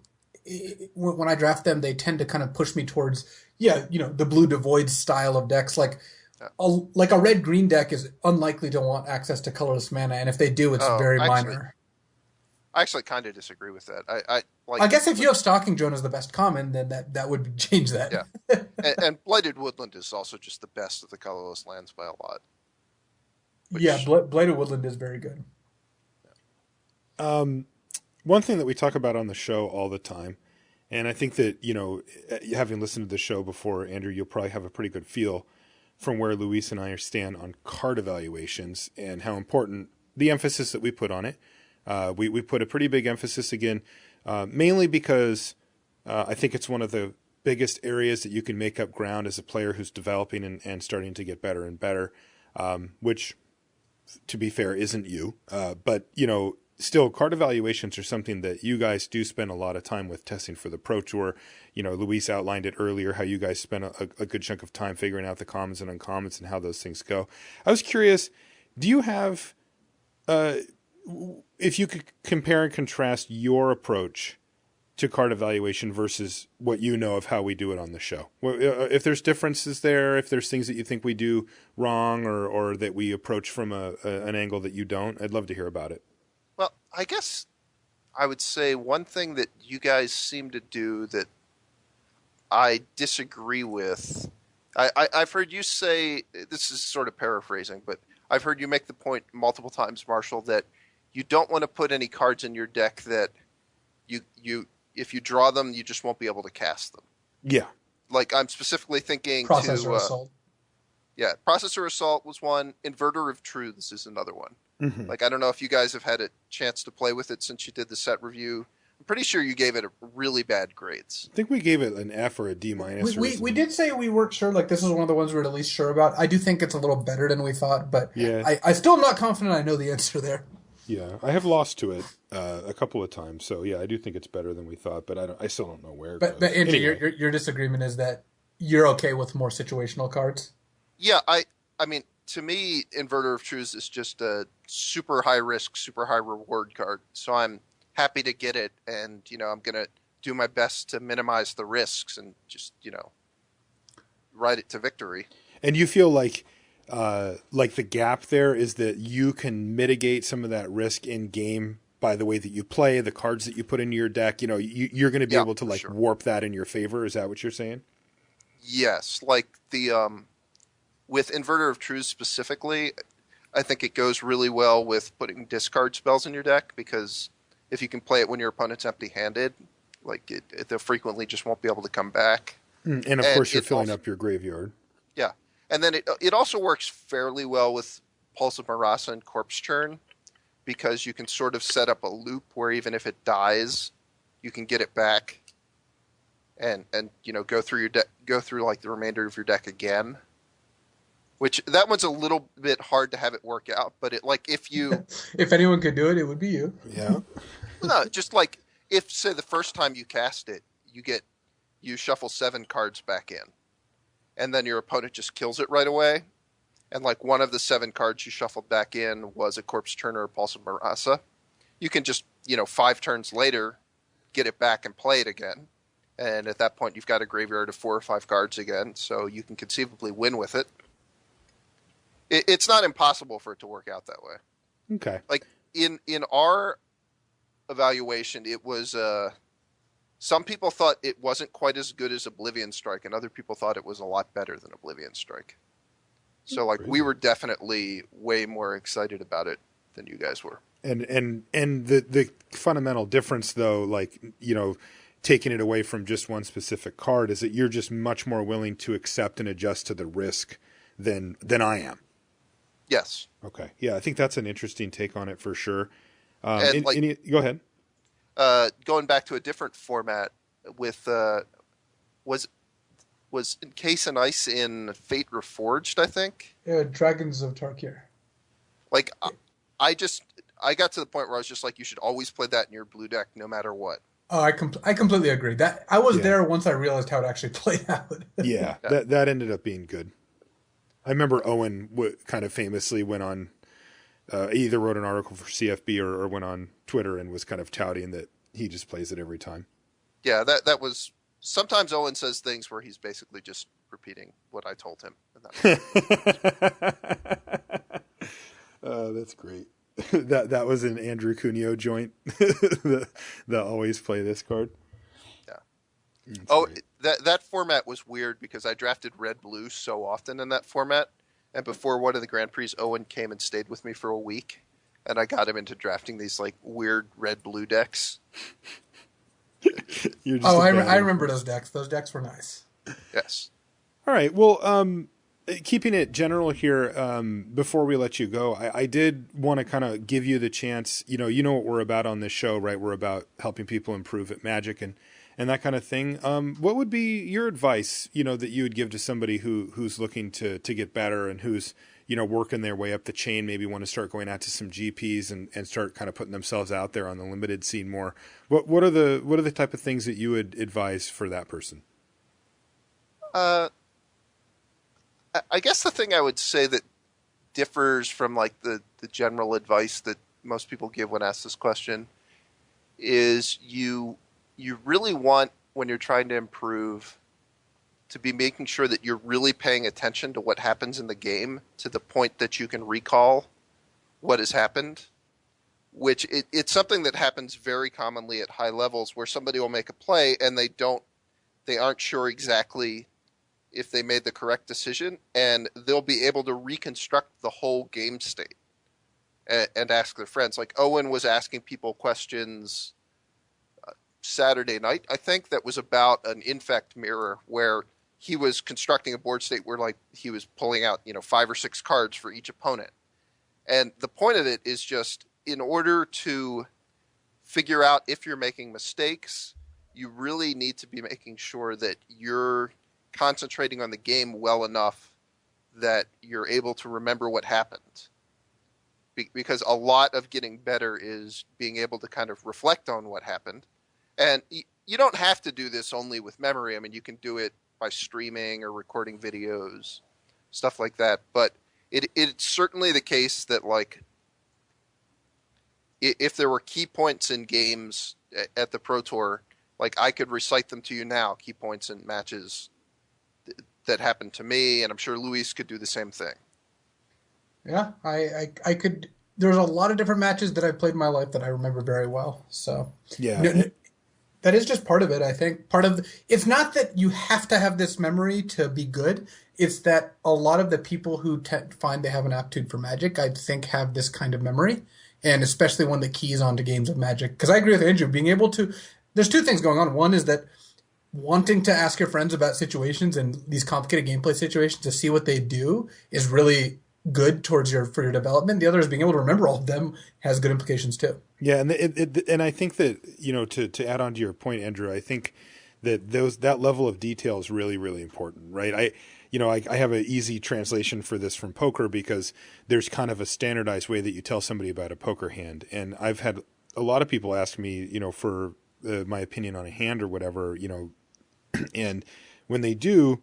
when I draft them, they tend to kind of push me towards, the Blue Devoid style of decks. Like a red-green deck is unlikely to want access to colorless mana, and if they do, it's very minor.
I actually kind of disagree with that.
I guess if you have Stalking Drone as the best common, then that would change that.
Yeah, and Blighted Woodland is also just the best of the colorless lands by a lot.
Blighted Woodland is very good.
One thing that we talk about on the show all the time, and I think that, having listened to the show before, Andrew, you'll probably have a pretty good feel from where Luis and I stand on card evaluations and how important the emphasis that we put on it. We put a pretty big emphasis again, mainly because I think it's one of the biggest areas that you can make up ground as a player who's developing and starting to get better and better, which, to be fair, isn't you. But, still, card evaluations are something that you guys do spend a lot of time with testing for the Pro Tour. Luis outlined it earlier, how you guys spend a good chunk of time figuring out the commons and uncommons and how those things go. I was curious, do you have... if you could compare and contrast your approach to card evaluation versus what you know of how we do it on the show, if there's differences there, if there's things that you think we do wrong or that we approach from an angle that you don't, I'd love to hear about it.
Well, I guess I would say one thing that you guys seem to do that I disagree with, I've heard you say, this is sort of paraphrasing, but I've heard you make the point multiple times, Marshall, that you don't want to put any cards in your deck that you if you draw them, you just won't be able to cast them.
Yeah.
Like I'm specifically thinking
Processor Assault.
Yeah, Processor Assault was one. Inverter of Truths is another one.
Mm-hmm.
Like I don't know if you guys have had a chance to play with it since you did the set review. I'm pretty sure you gave it really bad grades.
I think we gave it an F or a D minus.
We did say we weren't sure. Like this is one of the ones we were at least sure about. I do think it's a little better than we thought, but
yeah.
I still am not confident I know the answer there.
Yeah, I have lost to it a couple of times, so yeah, I do think it's better than we thought, but I still don't know where.
But Andrew, anyway. your disagreement is that you're okay with more situational cards.
Yeah, I mean, to me, Inverter of Truths is just a super high risk, super high reward card. So I'm happy to get it, and I'm gonna do my best to minimize the risks and just ride it to victory.
And you feel like the gap there is that you can mitigate some of that risk in game by the way that you play, the cards that you put into your deck. You're going to be able to warp that in your favor. Is that what you're saying?
Yes, like the with Inverter of Truths specifically, I think it goes really well with putting discard spells in your deck because if you can play it when your opponent's empty-handed, like they frequently just won't be able to come back.
And of course, you're filling up your graveyard.
Yeah. And then it also works fairly well with Pulse of Marasa and Corpse Churn because you can sort of set up a loop where even if it dies, you can get it back and go through your deck, go through like the remainder of your deck again. Which that one's a little bit hard to have it work out, but if you
if anyone could do it, it would be you.
Yeah.
No, just like if say the first time you cast it, you shuffle 7 cards back in. And then your opponent just kills it right away. And like one of the 7 cards you shuffled back in was a Corpse Churner or Pulse of Marasa. You can just, 5 turns later, get it back and play it again. And at that point, you've got a graveyard of 4 or 5 cards again, so you can conceivably win with it. It's not impossible for it to work out that way.
Okay.
Like in our evaluation, it was... some people thought it wasn't quite as good as Oblivion Strike, and other people thought it was a lot better than Oblivion Strike. So, we were definitely way more excited about it than you guys were.
And the fundamental difference, though, taking it away from just one specific card is that you're just much more willing to accept and adjust to the risk than I am.
Yes.
Okay. Yeah, I think that's an interesting take on it for sure. Go ahead.
Going back to a different format with was Encase and Ice in Fate Reforged, I think.
Yeah, Dragons of Tarkir.
Like, I got to the point where I was just like, you should always play that in your blue deck, no matter what.
Oh, I completely agree. That I was there once I realized how it actually played out.
Yeah, that ended up being good. I remember Owen kind of famously went on, either wrote an article for CFB or went on Twitter and was kind of touting that he just plays it every time. Yeah,
that was... Sometimes Owen says things where he's basically just repeating what I told him.
That's great. that was an Andrew Cuneo joint. the always play this card.
Yeah. That format was weird because I drafted red-blue so often in that format. And before one of the Grand Prix, Owen came and stayed with me for a week. And I got him into drafting these like weird red-blue decks.
I remember those decks. Those decks were nice.
Yes.
All right. Well, keeping it general here, before we let you go, I did want to kind of give you the chance. You know what we're about on this show, right? We're about helping people improve at Magic and that kind of thing. What would be your advice, that you would give to somebody who's looking to get better and who's, working their way up the chain, maybe want to start going out to some GPs and start kind of putting themselves out there on the limited scene more. What are the type of things that you would advise for that person?
I guess the thing I would say that differs from like the general advice that most people give when asked this question is you really want, when you're trying to improve, to be making sure that you're really paying attention to what happens in the game to the point that you can recall what has happened, which it's something that happens very commonly at high levels where somebody will make a play and they aren't sure exactly if they made the correct decision, and they'll be able to reconstruct the whole game state and ask their friends. Like Owen was asking people questions Saturday night, I think, that was about an infect mirror where he was constructing a board state where like he was pulling out 5 or 6 cards for each opponent. And the point of it is just, in order to figure out if you're making mistakes, you really need to be making sure that you're concentrating on the game well enough that you're able to remember what happened. Because a lot of getting better is being able to kind of reflect on what happened. And you don't have to do this only with memory. I mean, you can do it by streaming or recording videos, stuff like that. But it's certainly the case that, like, if there were key points in games at the Pro Tour, like, I could recite them to you now, key points in matches that happened to me, and I'm sure Luis could do the same thing. Yeah,
I could. There's a lot of different matches that I've played in my life that I remember very well. So
yeah.
That is just part of it, I think. It's not that you have to have this memory to be good. It's that a lot of the people who find they have an aptitude for Magic, I think, have this kind of memory, and especially one that keys onto games of Magic. Because I agree with Andrew, being able to... There's two things going on. One is that wanting to ask your friends about situations and these complicated gameplay situations to see what they do is really good for your development. The other is being able to remember all of them has good implications too.
Yeah, and I think that, to add on to your point, Andrew, I think that that level of detail is really, really important, right? I have an easy translation for this from poker because there's kind of a standardized way that you tell somebody about a poker hand, and I've had a lot of people ask me, for my opinion on a hand or whatever, and when they do,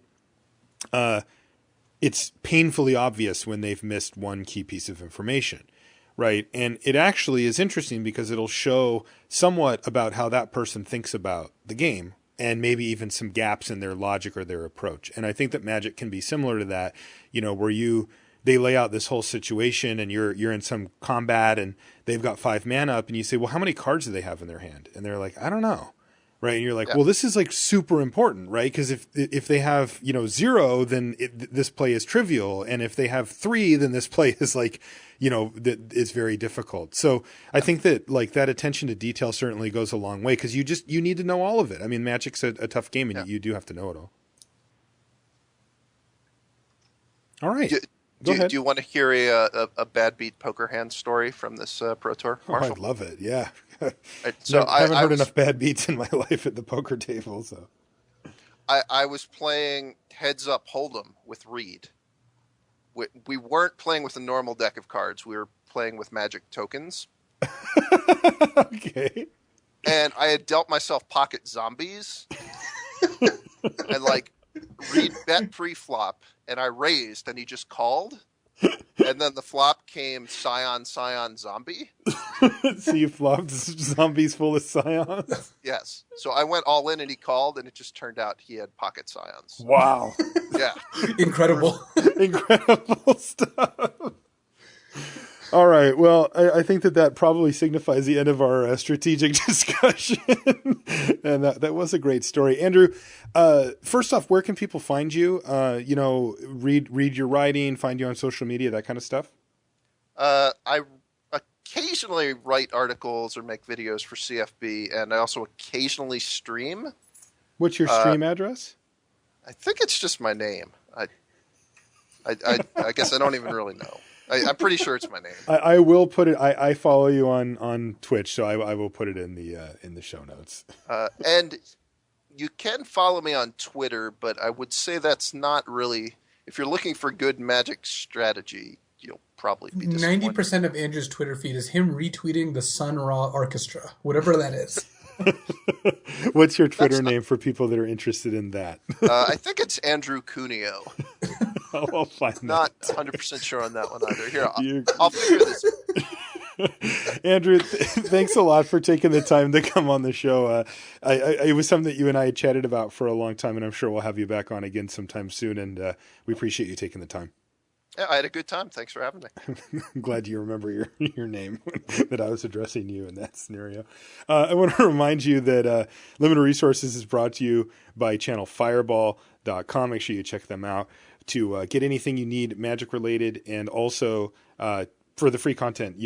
it's painfully obvious when they've missed one key piece of information. Right. And it actually is interesting because it'll show somewhat about how that person thinks about the game and maybe even some gaps in their logic or their approach. And I think that Magic can be similar to that, where they lay out this whole situation and you're in some combat and they've got 5 mana up and you say, well, how many cards do they have in their hand? And they're like, I don't know. right? And you're like,
Yeah.
well, this is like super important, right? Because if they have 0, then this play is trivial, and if they have 3, then this play is like it's very difficult. So I think that like that attention to detail certainly goes a long way, because you need to know all of it. I mean, Magic's a tough game, and you do have to know it all. All right.
Do you want to hear a bad beat poker hand story from this Pro Tour, Marshall?
Oh, I'd love it. Yeah.
So
I haven't heard enough bad beats in my life at the poker table. So
I was playing Heads Up Hold'em with Reed. We weren't playing with a normal deck of cards. We were playing with Magic tokens.
Okay.
And I had dealt myself pocket zombies. And like Reed bet pre-flop, and I raised, and he just called. And then the flop came Scion, Zombie.
So you flopped zombies full of Scions?
Yes. So I went all in, and he called, and it just turned out he had pocket Scions.
Wow.
Yeah.
Incredible.
Incredible stuff. All right. Well, I think that probably signifies the end of our strategic discussion. And that was a great story. Andrew, first off, where can people find you? Read your writing, find you on social media, that kind of stuff?
I occasionally write articles or make videos for CFB, and I also occasionally stream.
What's your stream address?
I think it's just my name. I guess I don't even really know. I'm pretty sure it's my name.
I will put it. I follow you on Twitch, so I will put it in the show notes.
And you can follow me on Twitter, but I would say that's not really. If you're looking for good Magic strategy, you'll probably be disappointed.
90% of Andrew's Twitter feed is him retweeting the Sun Ra Orchestra, whatever that is.
What's your Twitter name for people that are interested in that?
I think it's Andrew Cuneo.
I'll find that.
Not 100% sure on that one either. Here, I'll figure this out.
Andrew, thanks a lot for taking the time to come on the show. It was something that you and I had chatted about for a long time, and I'm sure we'll have you back on again sometime soon, and we appreciate you taking the time.
Yeah, I had a good time. Thanks for having me.
I'm glad you remember your name, that I was addressing you in that scenario. I want to remind you that Limited Resources is brought to you by Channelfireball.com. Make sure you check them out to get anything you need Magic related, and also for the free content.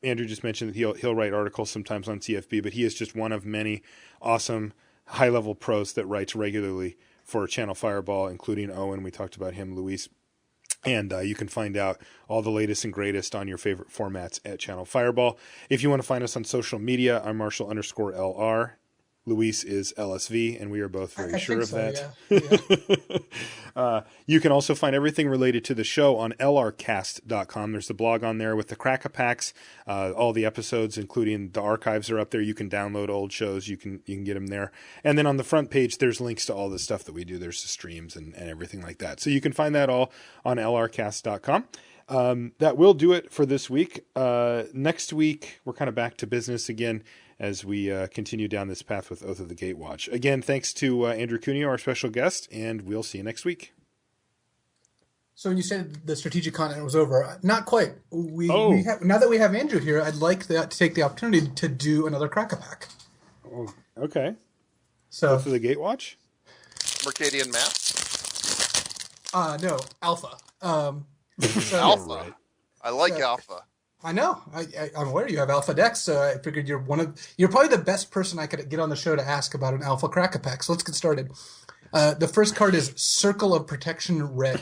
Andrew just mentioned that he'll write articles sometimes on CFB, but he is just one of many awesome high-level pros that writes regularly for Channel Fireball, including Owen. We talked about him, Luis. And you can find out all the latest and greatest on your favorite formats at Channel Fireball. If you want to find us on social media, I'm Marshall_LR. Luis is LSV, and we are both very sure of that.
Yeah.
You can also find everything related to the show on lrcast.com. There's the blog on there with the Crack-A-Packs. All the episodes, including the archives, are up there. You can download old shows. You can get them there. And then on the front page, there's links to all the stuff that we do. There's the streams and everything like that. So you can find that all on lrcast.com. That will do it for this week. Next week, we're kind of back to business again as we continue down this path with Oath of the Gatewatch. Again, thanks to Andrew Cuneo, our special guest, and we'll see you next week.
So when you said the strategic content was over, not quite. Now that we have Andrew here, I'd like to take the opportunity to do another Crack-A-Pack.
Oh, okay.
So
Oath of the Gatewatch?
Mercadian Math?
No, Alpha.
Alpha.
Right.
I like Alpha.
I know. I'm aware you have Alpha decks, so I figured you're probably the best person I could get on the show to ask about an Alpha Crack-A-Pack. So let's get started. The first card is Circle of Protection Red.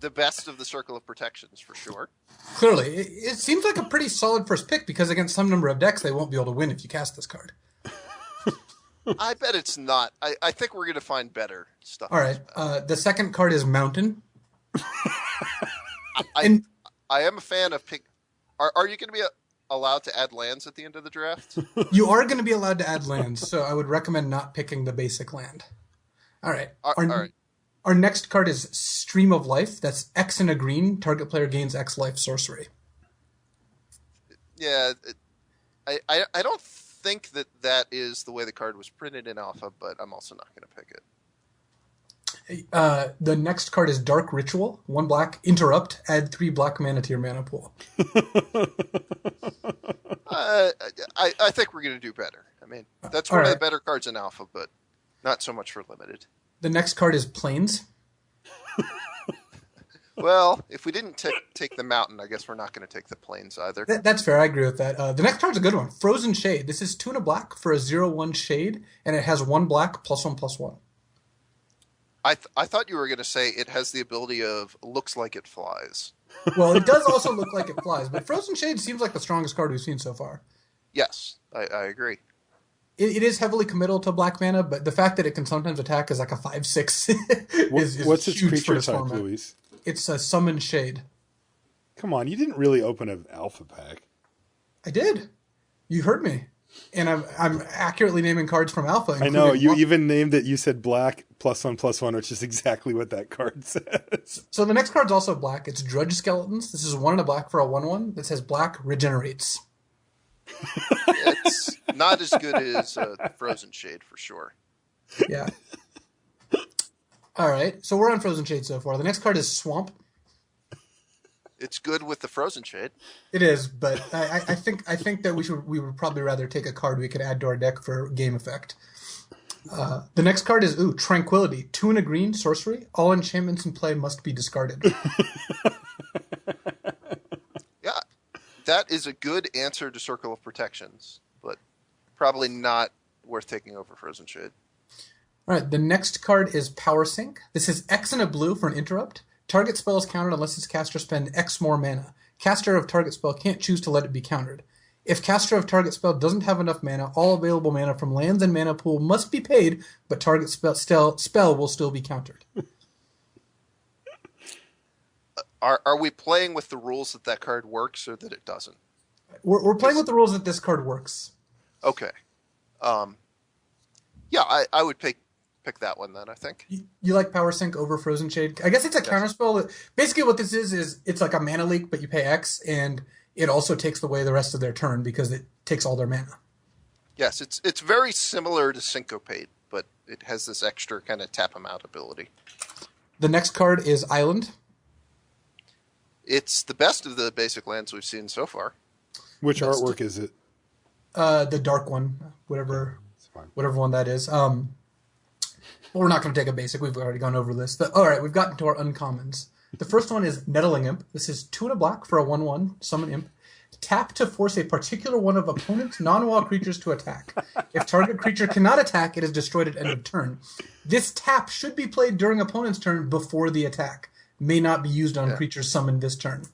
The best of the Circle of Protections, for sure.
Clearly. It seems like a pretty solid first pick, because against some number of decks, they won't be able to win if you cast this card.
I bet it's not. I think we're going to find better stuff.
All right. The second card is Mountain.
I am a fan of pick. Are you going to be allowed to add lands at the end of the draft?
You are going to be allowed to add lands, so I would recommend not picking the basic land. All right.
All right.
Our next card is Stream of Life. That's X and a green. Target player gains X life sorcery.
Yeah, I don't think that is the way the card was printed in Alpha, but I'm also not going to pick it.
The next card is Dark Ritual. 1 black, interrupt, add 3 black mana to your mana pool.
I think we're going to do better. I mean, that's
All
one of
right.
the better cards in Alpha, but not so much for Limited.
The next card is Plains.
Well, if we didn't take the Mountain, I guess we're not going to take the Plains either.
That's fair. I agree with that. The next card's a good one. Frozen Shade. This is 2 and a black for a 0/1 shade, and it has 1 black +1/+1.
I thought you were going to say it has the ability of looks like it flies.
Well, it does also look like it flies, but Frozen Shade seems like the strongest card we've seen so far.
Yes, I agree.
It is heavily committal to black mana, but the fact that it can sometimes attack as like a 5/6 is
What's its
huge for
creature
this
type,
format.
Luis?
It's a Summon Shade.
Come on, you didn't really open an alpha pack.
I did. You heard me. And I'm accurately naming cards from Alpha.
I know, you even named it, you said black +1/+1, which is exactly what that card says.
So the next card's also black. It's Drudge Skeletons. This is 1 and a black for a 1/1 that says black regenerates.
It's not as good as Frozen Shade for sure.
Yeah. All right. So we're on Frozen Shade so far. The next card is Swamp.
It's good with the Frozen Shade.
It is, but I think that we would probably rather take a card we could add to our deck for game effect. The next card is Tranquility. 2 and a green, sorcery. All enchantments in play must be discarded.
Yeah, that is a good answer to Circle of Protections, but probably not worth taking over Frozen Shade.
All right, the next card is Power Sink. This is X and a blue for an interrupt. Target spell is countered unless its caster spend X more mana. Caster of target spell can't choose to let it be countered. If caster of target spell doesn't have enough mana, all available mana from lands and mana pool must be paid, but target spell will still be countered.
Are we playing with the rules that card works or that it doesn't?
We're playing with the rules that this card works.
Okay. Yeah, I would pick that one then, I think.
You like Power Sink over Frozen Shade? I guess it's a counterspell. Basically what this is it's like a mana leak, but you pay X, and it also takes away the rest of their turn because it takes all their mana.
Yes, it's very similar to Syncopate, but it has this extra kind of tap 'em out ability.
The next card is Island.
It's the best of the basic lands we've seen so far.
Which artwork is it?
The dark one, whatever one that is. Well, we're not going to take a basic. We've already gone over this. All right, we've gotten to our uncommons. The first one is Nettling Imp. This is 2 and a black for a 1/1 summon imp. Tap to force a particular one of opponent's non-wall creatures to attack. If target creature cannot attack, it is destroyed at end of turn. This tap should be played during opponent's turn before the attack. May not be used on creatures summoned this turn.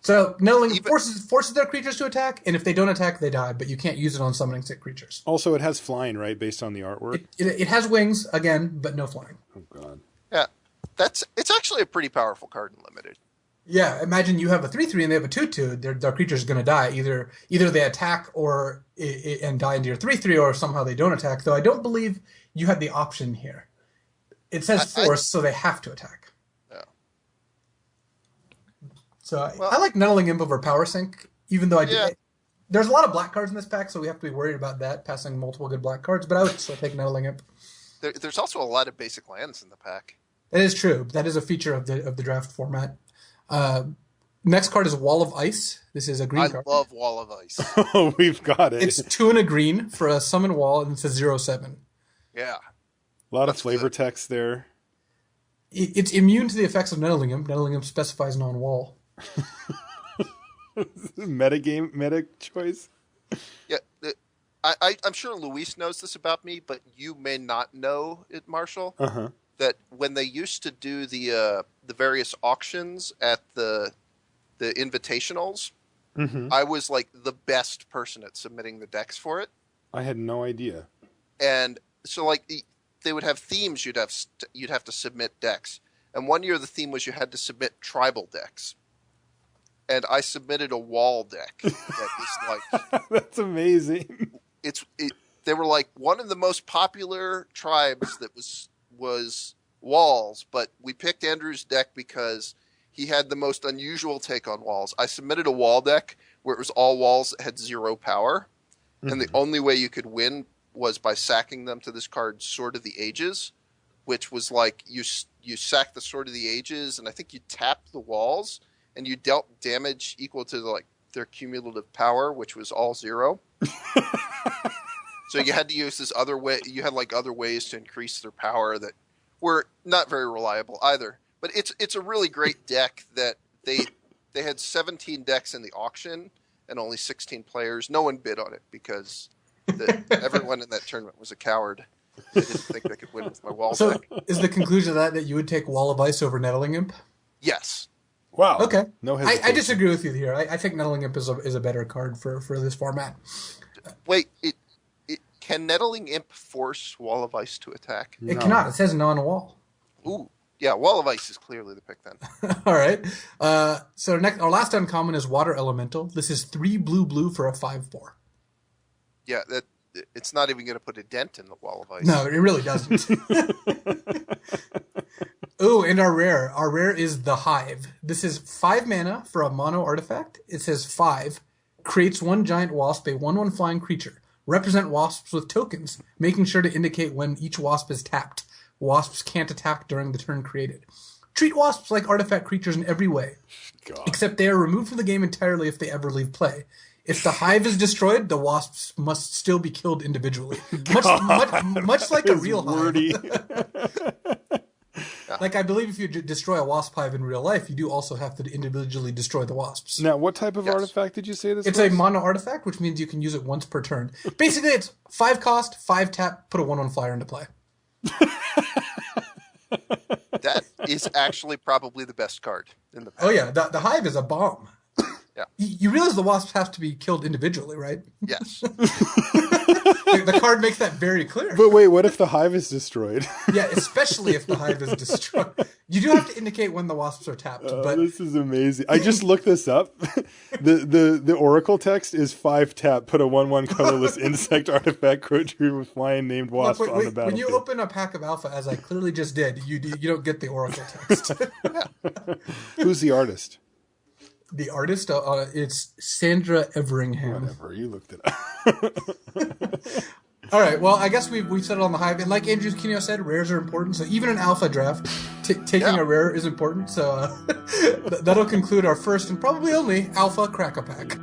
So Nettling forces their creatures to attack, and if they don't attack, they die. But you can't use it on summoning sick creatures.
Also, it has flying, right, based on the artwork?
It has wings, again, but no flying.
Oh, God.
Yeah, it's actually a pretty powerful card in Limited.
Yeah, imagine you have a 3/3 and they have a 2/2. Their creature's going to die. Either they attack and die into your 3/3, or somehow they don't attack. Though I don't believe you have the option here. It says force, so they have to attack.
Yeah.
So I like Nettling Imp over Power Sink, even though there's a lot of black cards in this pack, so we have to be worried about that, passing multiple good black cards, but I would still take Nettling Imp.
There's also a lot of basic lands in the pack.
That is true. That is a feature of the draft format. Next card is Wall of Ice. This is a green card.
I love Wall of Ice.
Oh, we've got it.
It's 2 and a green for a summon wall, and it's a 0/7.
Yeah.
A lot of flavor text there.
It's immune to the effects of Nettling Imp. Nettling Imp specifies non-wall.
Meta choice.
Yeah, I'm sure Luis knows this about me, but you may not know it, Marshall.
Uh-huh.
That when they used to do the various auctions at the invitationals, I was like the best person at submitting the decks for it.
I had no idea.
And so like they would have themes you'd have to submit decks. And one year the theme was you had to submit tribal decks. And I submitted a wall deck that is like
That's amazing.
They were like one of the most popular tribes that was walls, but we picked Andrew's deck because he had the most unusual take on walls. I submitted a wall deck where it was all walls that had 0 power, and the only way you could win was by sacking them to this card, Sword of the Ages, which was like you sack the Sword of the Ages, and I think you tapped the walls, and you dealt damage equal to their cumulative power, which was all 0. So you had to use this other way. You had like other ways to increase their power that were not very reliable either. But it's a really great deck that they had 17 decks in the auction and only 16 players. No one bid on it because everyone in that tournament was a coward. They didn't think they could win with my wall deck.
So is the conclusion of that you would take Wall of Ice over Nettling Imp?
Yes.
Wow.
Okay.
No
I
hesitation.
disagree with you here. I think Nettling Imp is a better card for this format.
Wait, can Nettling Imp force Wall of Ice to attack?
It cannot. It says non-wall.
Ooh. Yeah, Wall of Ice is clearly the pick then.
All right. So our last uncommon is Water Elemental. This is 3 blue for a 5/4.
Yeah, it's not even going to put a dent in the Wall of Ice.
No, it really doesn't. Ooh, and our rare. Our rare is the Hive. This is 5 mana for a mono artifact. It says 5. Creates 1 giant wasp, a 1/1 flying creature. Represent wasps with tokens, making sure to indicate when each wasp is tapped. Wasps can't attack during the turn created. Treat wasps like artifact creatures in every way, except they are removed from the game entirely if they ever leave play. If the hive is destroyed, the wasps must still be killed individually, much like a real hive. Like, I believe if you destroy a wasp hive in real life, you do also have to individually destroy the wasps.
Now, what type of artifact did you say this was?
It's a mono artifact, which means you can use it once per turn. Basically, it's 5 cost, 5 tap, put a 1/1 flyer into play.
That is actually probably the best card in the pack.
Oh yeah, the hive is a bomb.
Yeah.
You realize the wasps have to be killed individually, right?
Yes.
The card makes that very clear.
But wait, what if the hive is destroyed?
Yeah, especially if the hive is destroyed. You do have to indicate when the wasps are tapped. But
this is amazing. I just looked this up. The Oracle text is 5 tap, put a 1/1 colorless insect artifact creature with flying named wasp on the battlefield.
When you open a pack of alpha, as I clearly just did, you don't get the Oracle text.
Who's the artist?
The artist, it's Sandra Everingham.
Whatever, you looked it up.
All right, well, I guess we've settled on the hive. And like Andrew Cuneo said, rares are important. So even an alpha draft, taking a rare is important. So that'll conclude our first and probably only alpha Crack-A-Pack.